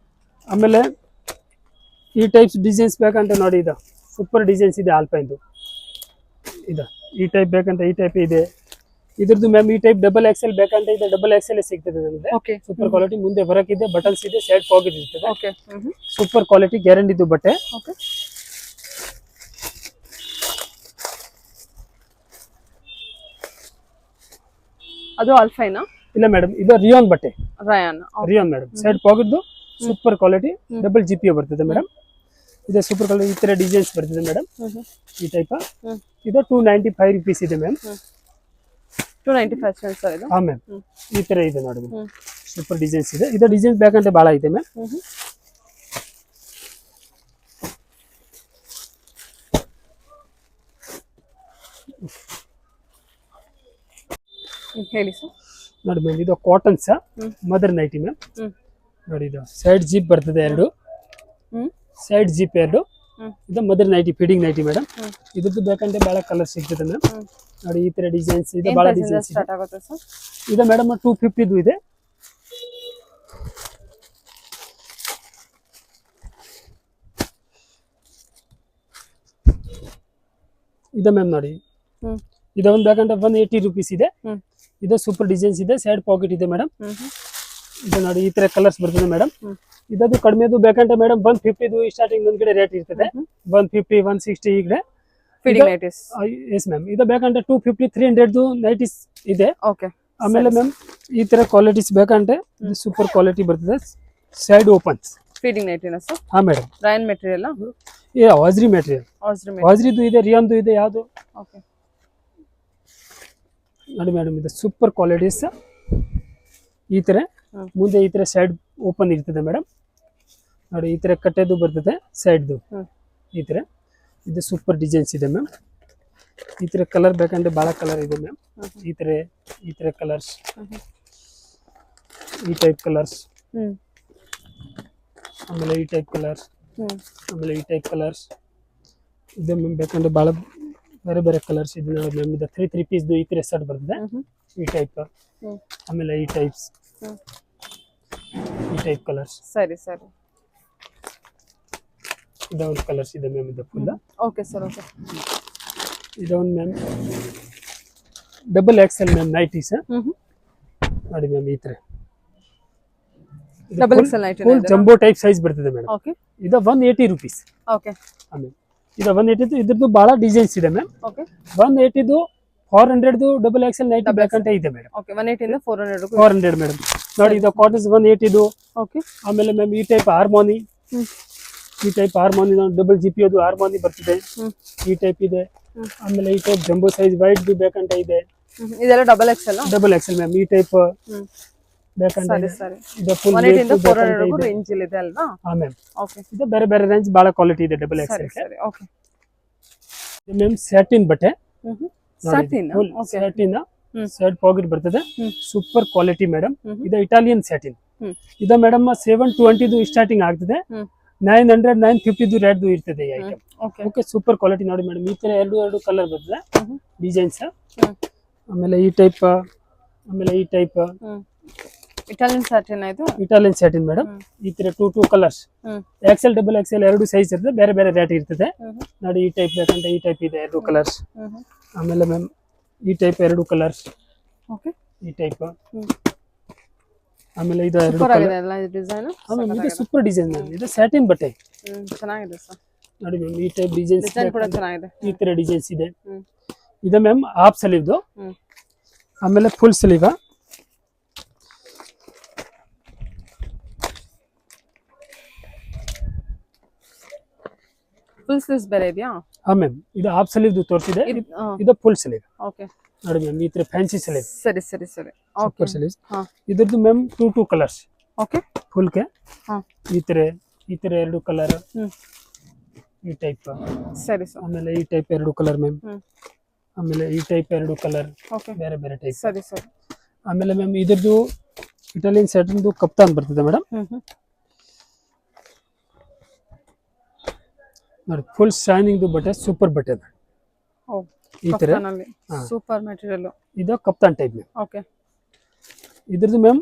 B: ಆಮೇಲೆ ಈ ಟೈಪ್ಸ್ ಡಿಸೈನ್ಸ್ ಬೇಕಂತ ನೋಡಿ, ಇದು ಸೂಪರ್ ಡಿಸೈನ್ಸ್ ಇದೆ ಆಲ್ಪೈನ್ದು. ಇದು ಈ ಟೈಪ್ ಬೇಕಂತ ಈ ಟೈಪ್ ಇದೆ. ಇದ್ರದ್ದು ಮ್ಯಾಮ್ ಈ ಟೈಪ್ ಡಬಲ್ ಎಕ್ಸೆಲ್ ಬೇಕಂತ ಇದೆ. ಡಬಲ್ ಎಕ್ಸೆಲ್ ಸಿಗ್ತದೆ ನಮಗೆ.
A: ಓಕೆ.
B: Super quality. ಮುಂದೆ ಹೊರಕ್ ಇದೆ, ಬಟನ್ಸ್ ಇದೆ, ಸೈಡ್ ಪಾಕೆಟ್ ಇರ್ತದೆ.
A: ಓಕೆ.
B: ಸೂಪರ್ ಕ್ವಾಲಿಟಿ ಗ್ಯಾರಂಟಿ ಇದು ಬಟ್ಟೆ.
A: ಓಕೆ. ಅದು ಆಲ್ಫೈನಾ?
B: ಇಲ್ಲ ಮೇಡಮ್, ಇದು ರಿಯಾನ್ ಬಟ್ಟೆ.
A: Rayon
B: madam. Side pocket super quality double ಜಿಪಿಯೋ ಬರ್ತದೆ ಮೇಡಮ್. ಇದು ಸೂಪರ್ ಕ್ವಾಲಿಟಿ. ಈ ತರ ಡಿಸೈನ್ಸ್ ಬರ್ತದೆ ಮೇಡಮ್. ಈ ಟೈಪ್ ಇದು 295 ರುಪೀಸ್ ಇದೆ ಮ್ಯಾಮ್.
A: 295 ಸರ್ ಇದು?
B: ಹಾ ಮ್ಯಾಮ್. ಈ ತರ ಇದೆ ನೋಡಿ ಮ್ಯಾಮ್. ಸೂಪರ್ ಡಿಸೈನ್ಸ್ ಇದೆ. ಇದು ಡಿಸೈನ್ಸ್ ಬೇಕಂತ ಬಹಳ ಇದೆ ಮ್ಯಾಮ್.
A: ಹೇಳಿ ಸರ್.
B: ನೋಡಿ ಮ್ಯಾಮ್, ಇದು ಕಾಟನ್ಸ್ ಮದರ್ ನೈಟಿ ಮ್ಯಾಮ್. ನೋಡಿ ಇದು ಸೈಡ್ ಜಿಪ್ ಬರ್ತದೆ, 2 ಸೈಡ್ ಜಿಪ್ 2. ಇದು mother nighty, feeding nighty madam. ಇದ್ರದ್ದು ಬೇಕಂದ್ರೆ ಬಹಳ ಕಲರ್ ಸಿಗ್ತದೆ ಮ್ಯಾಮ್. ನೋಡಿ ಈ ತರ ಡಿಸೈನ್ಸ್ ಇದೆ, ಬಹಳ ಡಿಸೈನ್ಸ್
A: ಸ್ಟಾರ್ಟ್ ಆಗುತ್ತೆ ಸರ್.
B: ಇದು ಮೇಡಮ್ 250 ಇದೆ. ಇದು ಮ್ಯಾಮ್ ನೋಡಿ, ಇದು ಒಂದು ಬೇಕಂದ್ರೆ 180 ರುಪೀಸ್ ಇದೆ. ಇದು ಸೂಪರ್ ಡಿಸೈನ್ಸ್ ಇದೆ, ಸೈಡ್ ಪಾಕೆಟ್ ಇದೆ ಮೇಡಮ್. ಇದು ನೋಡಿ ಈ ತರ ಕಲರ್ಸ್ ಬರ್ತದೆ ಮೇಡಮ್. ಇದದು ಕಡಿಮೆದು ಬೇಕಂದ್ರೆ ಮೇಡಮ್ 150 ಸ್ಟಾರ್ಟಿಂಗ್ ಒಂದ್ ಕಡೆ ರೇಟ್ ಇರ್ತದೆ. 150 160 ಈ ಕಡೆ
A: ಫೀಡಿಂಗ್ ನೈಟೀಸ್.
B: Yes ma'am. ಇದು ಬೇಕಂದ್ರೆ 250 300 ನೈಟೀಸ್ ಇದೆ.
A: ಓಕೆ.
B: ಆಮೇಲೆ ಮ್ಯಾಮ್ ಈ ತರ ಕ್ವಾಲಿಟೀಸ್ ಬೇಕಂದ್ರೆ ಇದು ಸೂಪರ್ ಕ್ವಾಲಿಟಿ ಬರ್ತದೆ, ಸೈಡ್ ಓಪನ್ಸ್.
A: ಫೀಡಿಂಗ್ ನೈಟಿನ ಸರ್?
B: ಹಾ ಮೇಡಮ್.
A: Rayon material?
B: ವಾಜ್ರಿ ಮೆಟೀರಿಯಲ್. ವಾಜ್ರಿದು ಇದೆ, ರಿಯಾನ್ದು ಇದೆ. ಯಾವುದು?
A: ಓಕೆ.
B: ನೋಡಿ ಮೇಡಮ್, ಇದು ಸೂಪರ್ ಕ್ವಾಲಿಟೀಸ್. ಈ ತರ ಮುಂದೆ ಈ ತರ ಸೈಡ್ ಓಪನ್ ಇರ್ತದೆ ಮೇಡಮ್. ನೋಡಿ ಈ ತರ ಕಟ್ಟೆದು ಬರ್ತದೆ, ಸೈಡ್ದು ಈ ತರ. ಇದು ಸೂಪರ್ ಡಿಸೈನ್ಸ್ ಇದೆ ಮ್ಯಾಮ್. ಈ ತರ ಕಲರ್ ಬೇಕಂದ್ರೆ ಬಹಳ ಕಲರ್ ಇದೆ ಮ್ಯಾಮ್. ಈ ತರ ಕಲರ್ಸ್, ಈ ಟೈಪ್ ಕಲರ್ಸ್, ಆಮೇಲೆ ಈ ಟೈಪ್ ಕಲರ್ಸ್, ಆಮೇಲೆ ಈ ಟೈಪ್ ಕಲರ್ಸ್ ಇದೆ ಮ್ಯಾಮ್. ಬೇಕಂದ್ರೆ ಬಹಳ ಬೇರೆ ಬೇರೆ ಕಲರ್ಸ್ ಇದೆ ನೋಡಿ ಮ್ಯಾಮ್. ಇದು 3 ಪೀಸ್ದು ಈ ತರ ಸೆಟ್ ಬರ್ತದೆ, ಈ ಟೈಪ್. ಆಮೇಲೆ ಈ ಟೈಪ್ಸ್, ಈ ಟೈಪ್ ಕಲರ್ಸ್.
A: ಸರಿ ಸರಿ.
B: ಇದೊಂದು ಕಲರ್ಸ್ ಇದೆ ಮ್ಯಾಮ್. ಇದು ಫುಲ್.
A: Okay sir. ಓಕೆ.
B: ಇದೊಂದು ma'am double XL ma'am nighties. ನೋಡಿ ಮ್ಯಾಮ್ ಈ ತರ
A: double XL nighty
B: full jumbo type size ಬರ್ತದೆ ಮೇಡಮ್.
A: ಓಕೆ.
B: ಇದು 180 ರುಪೀಸ್.
A: ಓಕೆ.
B: ಆಮೇಲೆ ಇದು 180 ಇದ್ರದ್ದು ಬಹಳ ಡಿಸೈನ್ಸ್ ಇದೆ ma'am.
A: Okay.
B: 180 400 double XL nighty ಬೇಕಂತ ಇದೆ ಮೇಡಮ್.
A: ಓಕೆ. 180 ಇಂದ
B: 400 ಮೇಡಮ್. ನೋಡಿ ಇದು ಕಾಟನ್ಸ್ 180.
A: ಓಕೆ.
B: ಆಮೇಲೆ ಮ್ಯಾಮ್ ಈ ಟೈಪ್ ಹಾರ್ಮೋನಿ, ಈ ಟೈಪ್ ಹಾರ್ಮೋನಿ ಡಬಲ್ ಜಿಪಿಯೋದು ಹಾರ್ಮೋನಿ ಬರ್ತದೆ, ಈ ಟೈಪ್ ಇದೆ. ಆಮೇಲೆ ಈ ಟೈಪ್ ಜಂಬೋ ಸೈಜ್ ವೈಟ್ ಬೇಕಂತ ಇದೆ.
A: ಇದೆಲ್ಲ double XL? Double
B: XL ma'am. ಈ ಟೈಪ್ ಬೇಕಂತ ಇದೆ. ಇದು ಫುಲ್
A: 180 ಇಂದ 400 ರೇಂಜ್ ಇದೆ ಅಲ್ವಾ?
B: ಹಾ ಮ್ಯಾಮ್.
A: ಓಕೆ.
B: ಇದು ಬೇರೆ ಬೇರೆ ರೇಂಜ್ ಬಹಳ ಕ್ವಾಲಿಟಿ ಇದೆ ಡಬಲ್ ಎಕ್ಸೆಲ್.
A: ಸರಿ. ಓಕೆ.
B: ಇದು ಮ್ಯಾಮ್ ಸ್ಯಾಟಿನ್ ಬಟ್ಟೆ.
A: Satin.
B: Okay. Satin side pocket ಬರ್ತದೆ, ಸೂಪರ್ ಕ್ವಾಲಿಟಿ ಮೇಡಮ್. ಇದು ಇಟಾಲಿಯನ್ ಸ್ಯಾಟಿನ್. ಇದು ಮೇಡಮ್ 720 ಸ್ಟಾರ್ಟಿಂಗ್ ಆಗ್ತದೆ. 900 950 ರೇಟ್ ಇರ್ತದೆ ಈ ಐಟಮ್. ಓಕೆ. ಸೂಪರ್ ಕ್ವಾಲಿಟಿ ನೋಡಿ ಮೇಡಮ್. ಈ ತರ ಎರಡು ಕಲರ್ ಬರ್ತದೆ ಡಿಸೈನ್ಸ್. ಆಮೇಲೆ ಈ ಟೈಪ್, ಆಮೇಲೆ ಈ ಟೈಪ್,
A: ಇಟಾಲಿಯನ್ ಸ್ಯಾಟಿನ್ ಇದು.
B: Italian satin madam. ಈ ತರ two colours, XL double XL ಎರಡು ಸೈಜ್ ಇರ್ತದೆ, ಬೇರೆ ಬೇರೆ ರೇಟ್ ಇರ್ತದೆ ನೋಡಿ. ಈ ಟೈಪ್ ಬೇಕಂತ ಈ ಟೈಪ್ ಇದೆ, ಎರಡು ಕಲರ್ಸ್. ಆಮೇಲೆ ಮ್ಯಾಮ್ ಈ ಟೈಪ್ ಎರಡು ಕಲರ್ಸ್,
A: ಓಕೆ
B: ಈ ಟೈಪ್. ಆಮೇಲೆ ಇದು ಎರಡು
A: ಸೂಪರ್ ಆಗಿದೆ ಎಲ್ಲ ಡಿಸೈನ್.
B: ಆಮೇಲೆ ಇದು ಸೂಪರ್ ಡಿಸೈನ್ ಮ್ಯಾಮ್, ಇದು ಸ್ಯಾಟಿನ್ ಬಟ್ಟೆ
A: ಚೆನ್ನಾಗಿದೆ ಸರ್
B: ನೋಡಿ ಮ್ಯಾಮ್. ಈ ಟೈಪ್ ಡಿಸೈನ್ಸ್
A: ಕೂಡ ಚೆನ್ನಾಗಿದೆ.
B: ಈ ತರ ಡಿಸೈನ್ಸ್ ಇದೆ. ಇದು ಮ್ಯಾಮ್ ಹಾಫ್ ಸ್ಲೀವ್ದು, ಆಮೇಲೆ ಫುಲ್ ಸ್ಲೀವ್.
A: ಫುಲ್ ಸ್ಲೀವ್ಸ್ ಬೇರೆ ಇದೆಯಾ?
B: ಹಾ ಮ್ಯಾಮ್, ಇದು ಹಾಫ್ ಸ್ಲೀವ್ದು ತೋರಿಸಿದೆ, ಇದು ಫುಲ್ ಸ್ಲೀವ್.
A: ಓಕೆ
B: ನೋಡಿ ಮ್ಯಾಮ್, ಈ ತರ ಫ್ಯಾನ್ಸಿ ಸ್ಲೀವ್.
A: ಸರಿ ಸರಿ ಸರಿ.
B: Super sleeve. ಇದ್ರದ್ದು ma'am two colours.
A: Okay
B: full ಗೆ ಈ ತರ ಎರಡು ಕಲರ್, ಈ ಟೈಪ್.
A: ಸರಿ ಸರ್.
B: ಆಮೇಲೆ ಈ ಟೈಪ್ ಎರಡು ಕಲರ್ ಮ್ಯಾಮ್. ಆಮೇಲೆ ಈ ಟೈಪ್ ಎರಡು ಕಲರ್,
A: ಓಕೆ
B: ಬೇರೆ ಬೇರೆ ಟೈಪ್.
A: ಸರಿ ಸರಿ.
B: ಆಮೇಲೆ ಮ್ಯಾಮ್ ಇದ್ರದ್ದು ಇಟಾಲಿಯನ್ ಸ್ಯಾಟಿನ್ದು ಕಪ್ತಾನ್ ಬರ್ತದೆ ಮೇಡಮ್ ನೋಡಿ. ಫುಲ್ ಶೈನಿಂಗ್ ಬಟ್ಟೆ, ಸೂಪರ್ ಬಟ್ಟೆ ಅದು. ಈ ತರ
A: ಸೂಪರ್ ಮೆಟೀರಿಯಲ್.
B: ಇದು ಕಪ್ತಾನ್ ಟೈಪ್ ಮ್ಯಾಮ್.
A: ಓಕೆ.
B: ಇದ್ರದ್ದು ಮ್ಯಾಮ್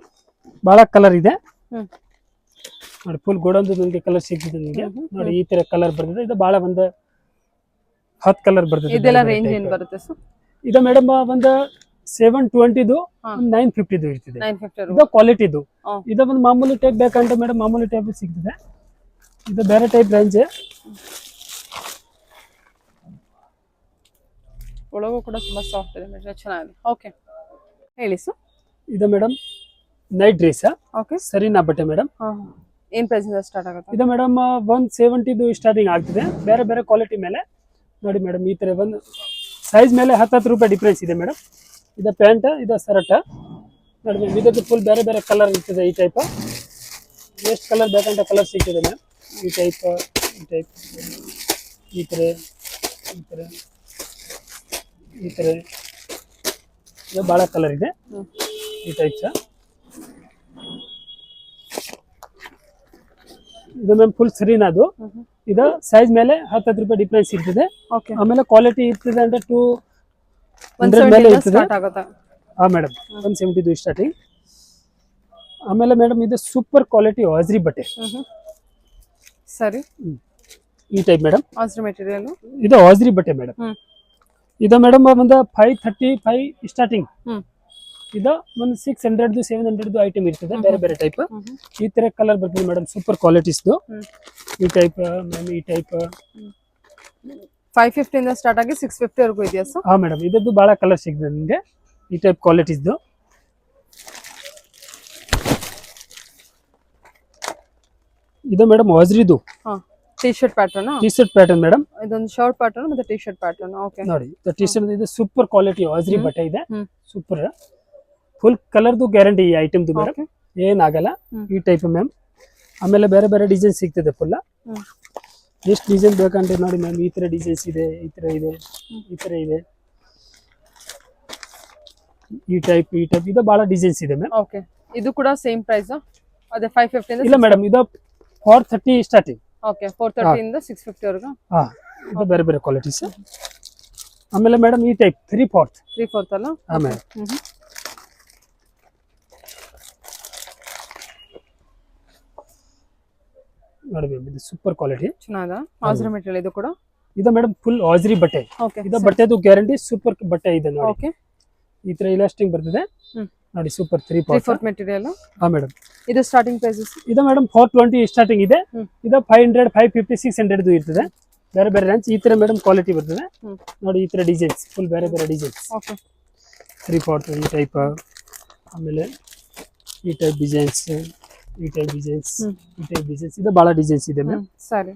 B: ಬಹಳ ಕಲರ್ ಇದೆ ನೋಡಿ. ಫುಲ್ ಗೋಡಂದು ನನಗೆ ಕಲರ್ ಸಿಗ್ತಿದೆ ನಿಮಗೆ ನೋಡಿ. ಈ ತರ ಕಲರ್ ಬರ್ತದೆ. ಇದು ಬಹಳ ಒಂದು 10 ಕಲರ್ ಬರ್ತದೆ.
A: ಇದೆಲ್ಲ ರೇಂಜ್ ಏನು ಬರುತ್ತೆ ಸರ್?
B: ಇದು ಮೇಡಮ್ ಒಂದು 720ದು 950ದು ಇರ್ತದೆ.
A: 950
B: ಇದು ಕ್ವಾಲಿಟಿದು. ಇದು ಒಂದು ಮಾಮೂಲಿ ಟೈಪ್ ಬೇಕಂತ ಮೇಡಮ್, ಮಾಮೂಲಿ ಟೈಪ್ ಸಿಗ್ತದೆ. ಇದು ಬೇರೆ ಟೈಪ್ ರೇಂಜ್.
A: ಒಳಗೂ ಕೂಡ ತುಂಬಾ ಸಾಫ್ಟ್ ಇದೆ, ಮೆಟೀರಿಯಲ್ ಚೆನ್ನಾಗಿದೆ. ಓಕೆ ಹೇಳಿ ಸರ್.
B: ಇದು ಮೇಡಮ್ ನೈಟ್ ಡ್ರೆಸ್.
A: ಓಕೆ.
B: ಸರಿನಾ ಬಟ್ಟೆ ಮೇಡಮ್.
A: ಏನ್ ಪ್ರೈಸ್ ಇಂದ ಸ್ಟಾರ್ಟ್ ಆಗುತ್ತೆ?
B: ಇದು ಮೇಡಮ್ 170ದು ಸ್ಟಾರ್ಟಿಂಗ್ ಆಗ್ತದೆ, ಬೇರೆ ಬೇರೆ ಕ್ವಾಲಿಟಿ ಮೇಲೆ ನೋಡಿ ಮೇಡಮ್. ಈ ತರ ಒಂದು ಸೈಜ್ ಮೇಲೆ 10 ರೂಪಾಯಿ ಡಿಫ್ರೆನ್ಸ್ ಇದೆ ಮೇಡಮ್. ಇದು ಪ್ಯಾಂಟ್, ಇದು ಶರ್ಟ್ ನೋಡಿ ಮ್ಯಾಮ್. ಇದಕ್ಕೆ ಫುಲ್ ಬೇರೆ ಬೇರೆ ಕಲರ್ ಇರ್ತದೆ. ಈ ಟೈಪ್ ಎಷ್ಟು ಕಲರ್ ಬೇಕಂತ ಕಲರ್ ಸಿಗ್ತದೆ ಮ್ಯಾಮ್. ಈ ಟೈಪ್, ಈ ಟೈಪ್, ಈ ತರ, ಈ ತರ, ಈ ತರ. ಇದು ಬಹಳ ಕಲರ್ ಇದೆ ಈ ಟೈಪ್. ಇದು ಮ್ಯಾಮ್ ಫುಲ್ ಸರಿನಾದು. ಇದು ಸೈಜ್ ಮೇಲೆ 10 ರೂಪಾಯಿ ಡಿಫ್ರೆನ್ಸ್ ಇರ್ತದೆ. ಆಮೇಲೆ ಕ್ವಾಲಿಟಿ ಇರ್ತದೆ ಅಂದ್ರೆ 200 ಮೇಲೆ ಇರ್ತದೆ. ಹಾ ಮೇಡಮ್, 170ದು ಸ್ಟಾರ್ಟಿಂಗ್. ಆಮೇಲೆ ಮೇಡಮ್ ಇದು ಸೂಪರ್ ಕ್ವಾಲಿಟಿ ಹಾಜ್ರಿ ಬಟ್ಟೆ.
A: ಸರಿ.
B: ಈ ಟೈಪ್ ಮೇಡಮ್,
A: ಹಾಜ್ರಿ ಮೆಟೀರಿಯಲ್.
B: ಇದು ಹಾಜ್ರಿ ಬಟ್ಟೆ ಮೇಡಮ್. ಇದು ಮೇಡಮ್ ಒಂದು 535 ಸ್ಟಾರ್ಟಿಂಗ್. ಇದು ಒಂದು 600ದು 700ದು ಐಟಮ್ ಇರ್ತದೆ, ಬೇರೆ ಬೇರೆ ಟೈಪ್. ಈ ತರ ಕಲರ್ ಬರ್ತದೆ ಮೇಡಮ್, ಸೂಪರ್ ಕ್ವಾಲಿಟೀಸ್ದು. ಈ ಟೈಪ್ ಮ್ಯಾಮ್, ಈ ಟೈಪ್
A: 550 ಇಂದ ಸ್ಟಾರ್ಟ್ ಆಗಿ 650 ವರೆಗೂ ಇದೆಯಾ ಸರ್?
B: ಹಾ ಮೇಡಮ್, ಇದದ್ದು ಬಹಳ ಕಲರ್ ಸಿಗ್ತದೆ ನಿಮಗೆ ಈ ಟೈಪ್ ಕ್ವಾಲಿಟೀಸ್ದು. ಇದು ಮೇಡಮ್ ಹಾಜ್ರಿದು
A: T shirt pattern.
B: T shirt pattern madam.
A: ಇದೊಂದು ಶರ್ಟ್ ಪ್ಯಾಟರ್ನ್ ಮತ್ತೆ ಟಿ ಶರ್ಟ್ ಪ್ಯಾಟರ್ನ್. ಓಕೆ
B: ನೋಡಿ, ಟಿ ಶರ್ಟ್ ಇದು ಸೂಪರ್ ಕ್ವಾಲಿಟಿ ಹಾಜ್ರಿ ಬಟ್ಟೆ ಇದೆ, ಸೂಪರ್. ಫುಲ್ ಕಲರ್ದು ಗ್ಯಾರಂಟಿ ಈ ಐಟಮ್ದು ಮೇಡಮ್, ಏನಾಗಲ್ಲ. ಈ ಟೈಪ್ ಮ್ಯಾಮ್. ಆಮೇಲೆ ಬೇರೆ ಬೇರೆ ಡಿಸೈನ್ ಸಿಗ್ತದೆ ಫುಲ್. ಎಷ್ಟು ಡಿಸೈನ್ ಬೇಕಂದ್ರೆ ನೋಡಿ ಮ್ಯಾಮ್. ಈ ತರ ಡಿಸೈನ್ಸ್ ಇದೆ, ಈ ತರ ಇದೆ, ಈ ತರ ಇದೆ. ಈ ಟೈಪ್, ಈ ಟೈಪ್, ಇದು ಬಹಳ ಡಿಸೈನ್ಸ್ ಇದೆ ಮ್ಯಾಮ್.
A: ಓಕೆ. ಇದು ಕೂಡ ಸೇಮ್ ಪ್ರೈಸ್ ಅದೇ 550 ಇಂದ?
B: ಇಲ್ಲ ಮೇಡಮ್, ಇದು 430 ಸ್ಟಾರ್ಟಿಂಗ್.
A: ಓಕೆ. 430 ಇಂದ 650 ವರೆಗೂ.
B: ಹಾ, ಇದು ಬೇರೆ ಬೇರೆ ಕ್ವಾಲಿಟೀಸ್. ಆಮೇಲೆ ಮೇಡಮ್ ಈ ಟೈಪ್ 3/4
A: ಅಲ್ಲ?
B: ಹಾ ಮೇಡಮ್. ನೋಡಿ ಮ್ಯಾಮ್, ಇದು ಸೂಪರ್ ಕ್ವಾಲಿಟಿ,
A: ಚೆನ್ನಾಗಿದೆ ಹಾಜ್ರಿ ಮೆಟೀರಿಯಲ್. ಇದು ಕೂಡ
B: ಇದು ಮೇಡಮ್ ಫುಲ್ ಹಾಜ್ರಿ ಬಟ್ಟೆ.
A: ಓಕೆ.
B: ಇದು ಬಟ್ಟೆದು ಗ್ಯಾರಂಟಿ ಸೂಪರ್ ಬಟ್ಟೆ ಇದೆ ನೋಡಿ.
A: ಓಕೆ.
B: ಈ ತರ ಇಲಾಸ್ಟಿಂಗ್ ಬರ್ತದೆ ನೋಡಿ, ಸೂಪರ್ 3/4
A: ಮೆಟೀರಿಯಲ್.
B: ಹಾ ಮೇಡಮ್.
A: ಇದು ಸ್ಟಾರ್ಟಿಂಗ್ ಪ್ರೈಸಸ್?
B: ಇದು ಮೇಡಮ್ 420 ಸ್ಟಾರ್ಟಿಂಗ್ ಇದೆ. ಇದು 500, 550, 600ದು ಇರ್ತದೆ, ಬೇರೆ ಬೇರೆ ರೇಂಜ್. ಈ ತರ ಮೇಡಮ್ ಕ್ವಾಲಿಟಿ ಬರ್ತದೆ ನೋಡಿ. ಈ ತರ ಡಿಸೈನ್ಸ್ ಫುಲ್ ಬೇರೆ ಬೇರೆ ಡಿಸೈನ್ಸ್.
A: ಓಕೆ.
B: 3/4 ಈ ಟೈಪ್. ಆಮೇಲೆ ಈ ಟೈಪ್ ಡಿಸೈನ್ಸ್, ಈ ಟೈಪ್ ಡಿಸೈನ್ಸ್, ಈ ಟೈಪ್ ಡಿಸೈನ್ಸ್. ಇದು ಬಹಳ ಡಿಸೈನ್ಸ್ ಇದೆ ಮ್ಯಾಮ್.
A: ಸರಿ.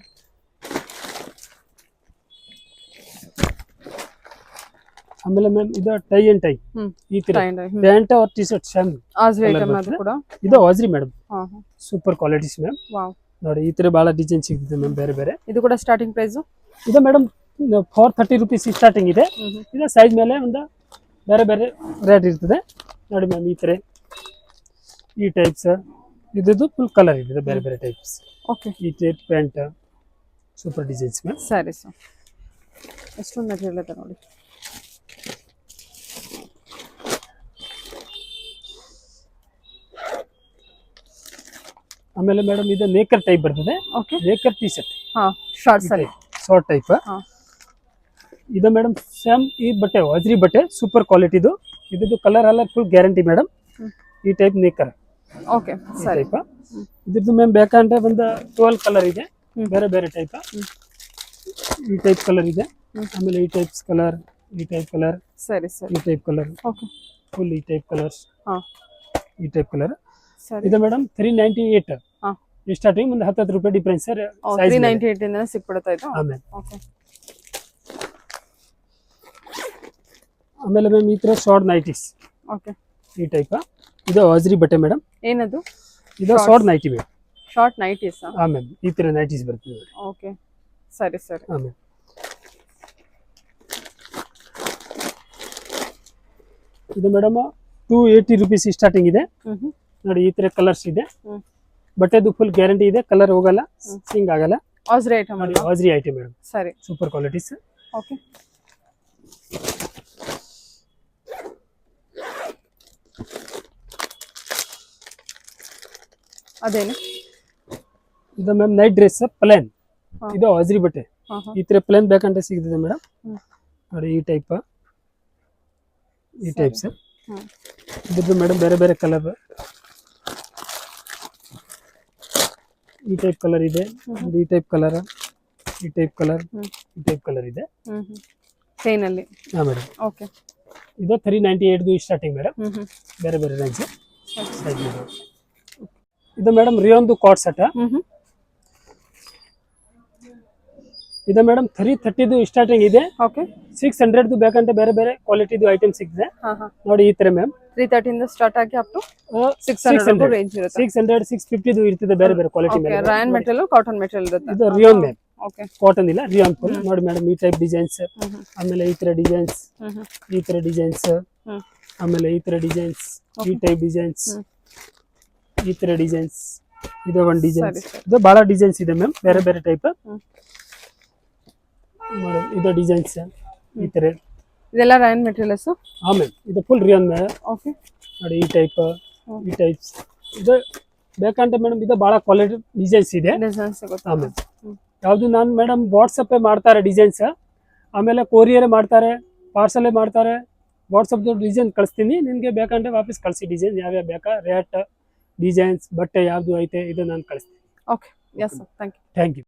B: ಆಮೇಲೆ ಮ್ಯಾಮ್ ಇದು ಟೈ ಅಂಡ್ ಟೈ. ಈ ತರ ಪ್ಯಾಂಟ್ और ಟಿ ಶರ್ಟ್ ಸೇಮ್
A: ಹಾಜ್ರಿ ಐಟಮ್ ಅದು ಕೂಡ.
B: ಇದು ಹಾಜ್ರಿ madam, super qualities ma'am.
A: Wow.
B: ನೋಡಿ ಈ ತರ ಬಹಳ ಡಿಸೈನ್ ಸಿಗ್ತದೆ ಮ್ಯಾಮ್, ಬೇರೆ ಬೇರೆ.
A: ಇದು ಕೂಡ ಸ್ಟಾರ್ಟಿಂಗ್ ಪ್ರೈಸ್?
B: ಇದು ಮೇಡಮ್ 430 ರೂಪೀಸ್ ಸ್ಟಾರ್ಟಿಂಗ್ ಇದೆ. ಇದು ಸೈಜ್ ಮೇಲೆ ಒಂದು ಬೇರೆ ಬೇರೆ ರೇಟ್ ಇರ್ತದೆ ನೋಡಿ ಮ್ಯಾಮ್. ಈ ತರ ಈ ಟೈಪ್ಸ್, ಇದ್ದು ಫುಲ್ ಕಲರ್ ಇದೆ, ಬೇರೆ ಬೇರೆ ಟೈಪ್ಸ್.
A: ಓಕೆ.
B: ಈ type pant super designs ma'am.
A: ಸರಿ ಸರ್. ಎಷ್ಟೊಂದು ಮೆಟೀರಿಯಲ್ ಇದೆ ನೋಡಿ.
B: ಆಮೇಲೆ ಮೇಡಮ್ ಇದು ನೇಕರ್ ಟೈಪ್ ಬರ್ತದೆ,
A: ಓಕೆ
B: ನೇಕರ್ ಟೀ ಶರ್ಟ್
A: ಹಾ ಶಾರ್ಟ್ಸ್ ಅಲ್ಲಿ
B: ಶಾರ್ಟ್ ಟೈಪ್.
A: ಹಾ
B: ಇದು ಮೇಡಮ್ ಸೇಮ್ ಈ ಬಟ್ಟೆ ಅಜ್ರಿ ಬಟ್ಟೆ ಸೂಪರ್ ಕ್ವಾಲಿಟಿದು, ಇದ್ರದ್ದು ಕಲರ್ ಎಲ್ಲ ಫುಲ್ ಗ್ಯಾರಂಟಿ ಮೇಡಮ್. ಈ ಟೈಪ್ ನೇಕರ್
A: ಓಕೆ ಸರಿ
B: ಟೈಪ್. ಇದ್ರದ್ದು ಮ್ಯಾಮ್ ಬೇಕಂದ್ರೆ ಒಂದು 12 ಕಲರ್ ಇದೆ, ಬೇರೆ ಬೇರೆ ಟೈಪ್. ಈ ಟೈಪ್ ಕಲರ್ ಇದೆ, ಆಮೇಲೆ ಈ ಟೈಪ್ ಕಲರ್, ಈ ಟೈಪ್ ಕಲರ್,
A: ಸರಿ ಸರಿ
B: ಈ ಟೈಪ್ ಕಲರ್,
A: ಓಕೆ
B: ಫುಲ್ ಈ ಟೈಪ್ ಕಲರ್ಸ್,
A: ಹಾ
B: ಈ ಟೈಪ್ ಕಲರ್.
A: ಸರಿ
B: ಇದು ಮೇಡಮ್ 398
A: ಹಾ
B: ಸ್ಟಾರ್ಟಿಂಗ್, ಒಂದು 10 ರೂಪಾಯಿ ಡಿಫ್ರೆನ್ಸ್ ಸರ್.
A: 398 ಇಂದ ಸಿಕ್ಬಿಡುತ್ತಾ ಇದು?
B: ಆಮೇಲೆ
A: ಓಕೆ
B: ಆಮೇಲೆ ಮ್ಯಾಮ್ ಈ ತರ ಶಾರ್ಟ್ ನೈಟೀಸ್
A: ಓಕೆ
B: ಈ ಟೈಪ್. ಇದು ಅಜ್ರಿ ಬಟ್ಟೆ ಮೇಡಮ್,
A: ಏನದು?
B: ಇದು short nighty madam.
A: Short nighties?
B: ಆಮೇಲೆ ಈ ತರ ನೈಟೀಸ್ ಬರ್ತದೆ ನೋಡಿ.
A: ಓಕೆ ಸರಿ ಸರಿ
B: ಆಮೇಲೆ ಇದು ಮೇಡಮ್ 280 ರೂಪೀಸ್ ಸ್ಟಾರ್ಟಿಂಗ್ ಇದೆ ನೋಡಿ. ಈ ತರ ಕಲರ್ಸ್ ಇದೆ, ಬಟ್ಟೆದು ಫುಲ್ ಗ್ಯಾರಂಟಿ ಇದೆ, ಕಲರ್ ಹೋಗಲ್ಲ, ಸಿಂಗ್ ಆಗಲ್ಲ.
A: ಆಜ್ರಿ ಐಟಮ್
B: ನೋಡಿ ಅಜ್ರಿ ಐಟಮ್ ಮೇಡಮ್,
A: ಸರಿ
B: ಸೂಪರ್ ಕ್ವಾಲಿಟೀಸ್.
A: ಓಕೆ ಅದೇನು?
B: ಇದು ಮ್ಯಾಮ್ ನೈಟ್ ಡ್ರೆಸ್ ಪ್ಲೇನ್, ಇದು ಅಜ್ರಿ ಬಟ್ಟೆ. ಈ ತರ ಪ್ಲೇನ್ ಬೇಕಂತ ಸಿಗ್ತದೆ ಮೇಡಮ್ ನೋಡಿ. ಈ ಟೈಪ್, ಈ ಟೈಪ್ಸ್ ಇದ್ರದ್ದು ಮೇಡಮ್ ಬೇರೆ ಬೇರೆ ಕಲರ್. ಈ ಟೈಪ್ ಕಲರ್ ಇದೆ, ಈ ಟೈಪ್ ಕಲರ್, ಈ ಟೈಪ್ ಕಲರ್, ಈ ಟೈಪ್ ಕಲರ್ ಇದೆ
A: ಚೈನ್ ಅಲ್ಲಿ.
B: ಹಾ ಮೇಡಮ್.
A: ಓಕೆ
B: ಇದು 398 ಸ್ಟಾರ್ಟಿಂಗ್ ಮೇಡಮ್, ಬೇರೆ ಬೇರೆ ರೇಂಜ್. ಇದು ಮೇಡಮ್ ರಿಯೋನ್ದು ಕಾಟ್ ಸೆಟ್. ಇದು ಮೇಡಮ್ 330 ಸ್ಟಾರ್ಟಿಂಗ್ ಇದೆ.
A: ಓಕೆ
B: 600 ಬೇಕಂತ ಬೇರೆ ಬೇರೆ ಕ್ವಾಲಿಟಿದು ಐಟಮ್ ಸಿಗ್ತದೆ ನೋಡಿ. ಈ ತರ ಮ್ಯಾಮ್
A: 330 ಇಂದ ಸ್ಟಾರ್ಟ್ ಆಗಿ ಅಪ್ ಟು 600 ರೇಂಜ್ ಇರುತ್ತೆ.
B: 600 650 ಇರ್ತದೆ, ಬೇರೆ ಬೇರೆ ಕ್ವಾಲಿಟಿ ಮೇಲೆ.
A: ರಾಯನ್ ಮೆಟೀರಿಯಲ್, ಕಾಟನ್ ಮೆಟೀರಿಯಲ್ ಇರುತ್ತೆ.
B: ಇದು ರಿಯೋನ್ ಮ್ಯಾಮ್,
A: ಓಕೆ
B: ಕಾಟನ್ ಇಲ್ಲ, ರಿಯೋನ್ ಫುಲ್ ನೋಡಿ ಮೇಡಮ್. ಈ ಟೈಪ್ ಡಿಸೈನ್ಸ್, ಆಮೇಲೆ ಈ ತರ ಡಿಸೈನ್ಸ್, ಈ ತರ ಡಿಸೈನ್ಸ್, ಆಮೇಲೆ ಈ ತರ ಡಿಸೈನ್ಸ್, ಈ ಟೈಪ್ ಡಿಸೈನ್ಸ್, ಈ ತರ ಡಿಸೈನ್ಸ್. ಇದು ಒಂದು ಡಿಸೈನ್ಸ್, ಇದು ಬಹಳ ಡಿಸೈನ್ಸ್ ಇದೆ ಮ್ಯಾಮ್, ಬೇರೆ ಬೇರೆ ಟೈಪ್. ಇದು ಡಿಸೈನ್ಸ್ ಈ ತರ.
A: ಇದೆಲ್ಲ ರಾಯನ್ ಮೆಟೀರಿಯಲ್ಸ್?
B: ಆಮೇಲೆ ಇದು ಫುಲ್ ರಿಯೋನ್
A: ಓಕೆ
B: ನೋಡಿ. ಈ ಟೈಪ್, ಈ ಟೈಪ್ಸ್ ಇದು ಬೇಕಂತ ಮೇಡಮ್. ಇದು ಬಹಳ ಕ್ವಾಲಿಟಿ ಡಿಸೈನ್ಸ್ ಇದೆ.
A: ಡಿಸೈನ್ಸ್ ಸಿಗುತ್ತೆ.
B: ಆಮೇಲೆ ಯಾವುದು ನಾನು ಮೇಡಮ್ ವಾಟ್ಸಪ್ಪೇ ಮಾಡ್ತಾರೆ ಡಿಸೈನ್ಸ್, ಆಮೇಲೆ ಕೊರಿಯರ್ ಮಾಡ್ತಾರೆ, ಪಾರ್ಸಲೇ ಮಾಡ್ತಾರೆ. ವಾಟ್ಸಪ್ ಡಿಸೈನ್ ಕಳಿಸ್ತೀನಿ, ನಿಮಗೆ ಬೇಕಂದ್ರೆ ವಾಪಸ್ ಕಳಿಸಿ. ಡಿಸೈನ್ ಯಾವ್ಯಾವ ಬೇಕಾ, ರೇಟ್, ಡಿಸೈನ್ಸ್, ಬಟ್ಟೆ ಯಾವುದು ಐತೆ ಇದು ನಾನು ಕಳಿಸ್ತೀನಿ.
A: Okay yes sir, thank you.
B: Thank you.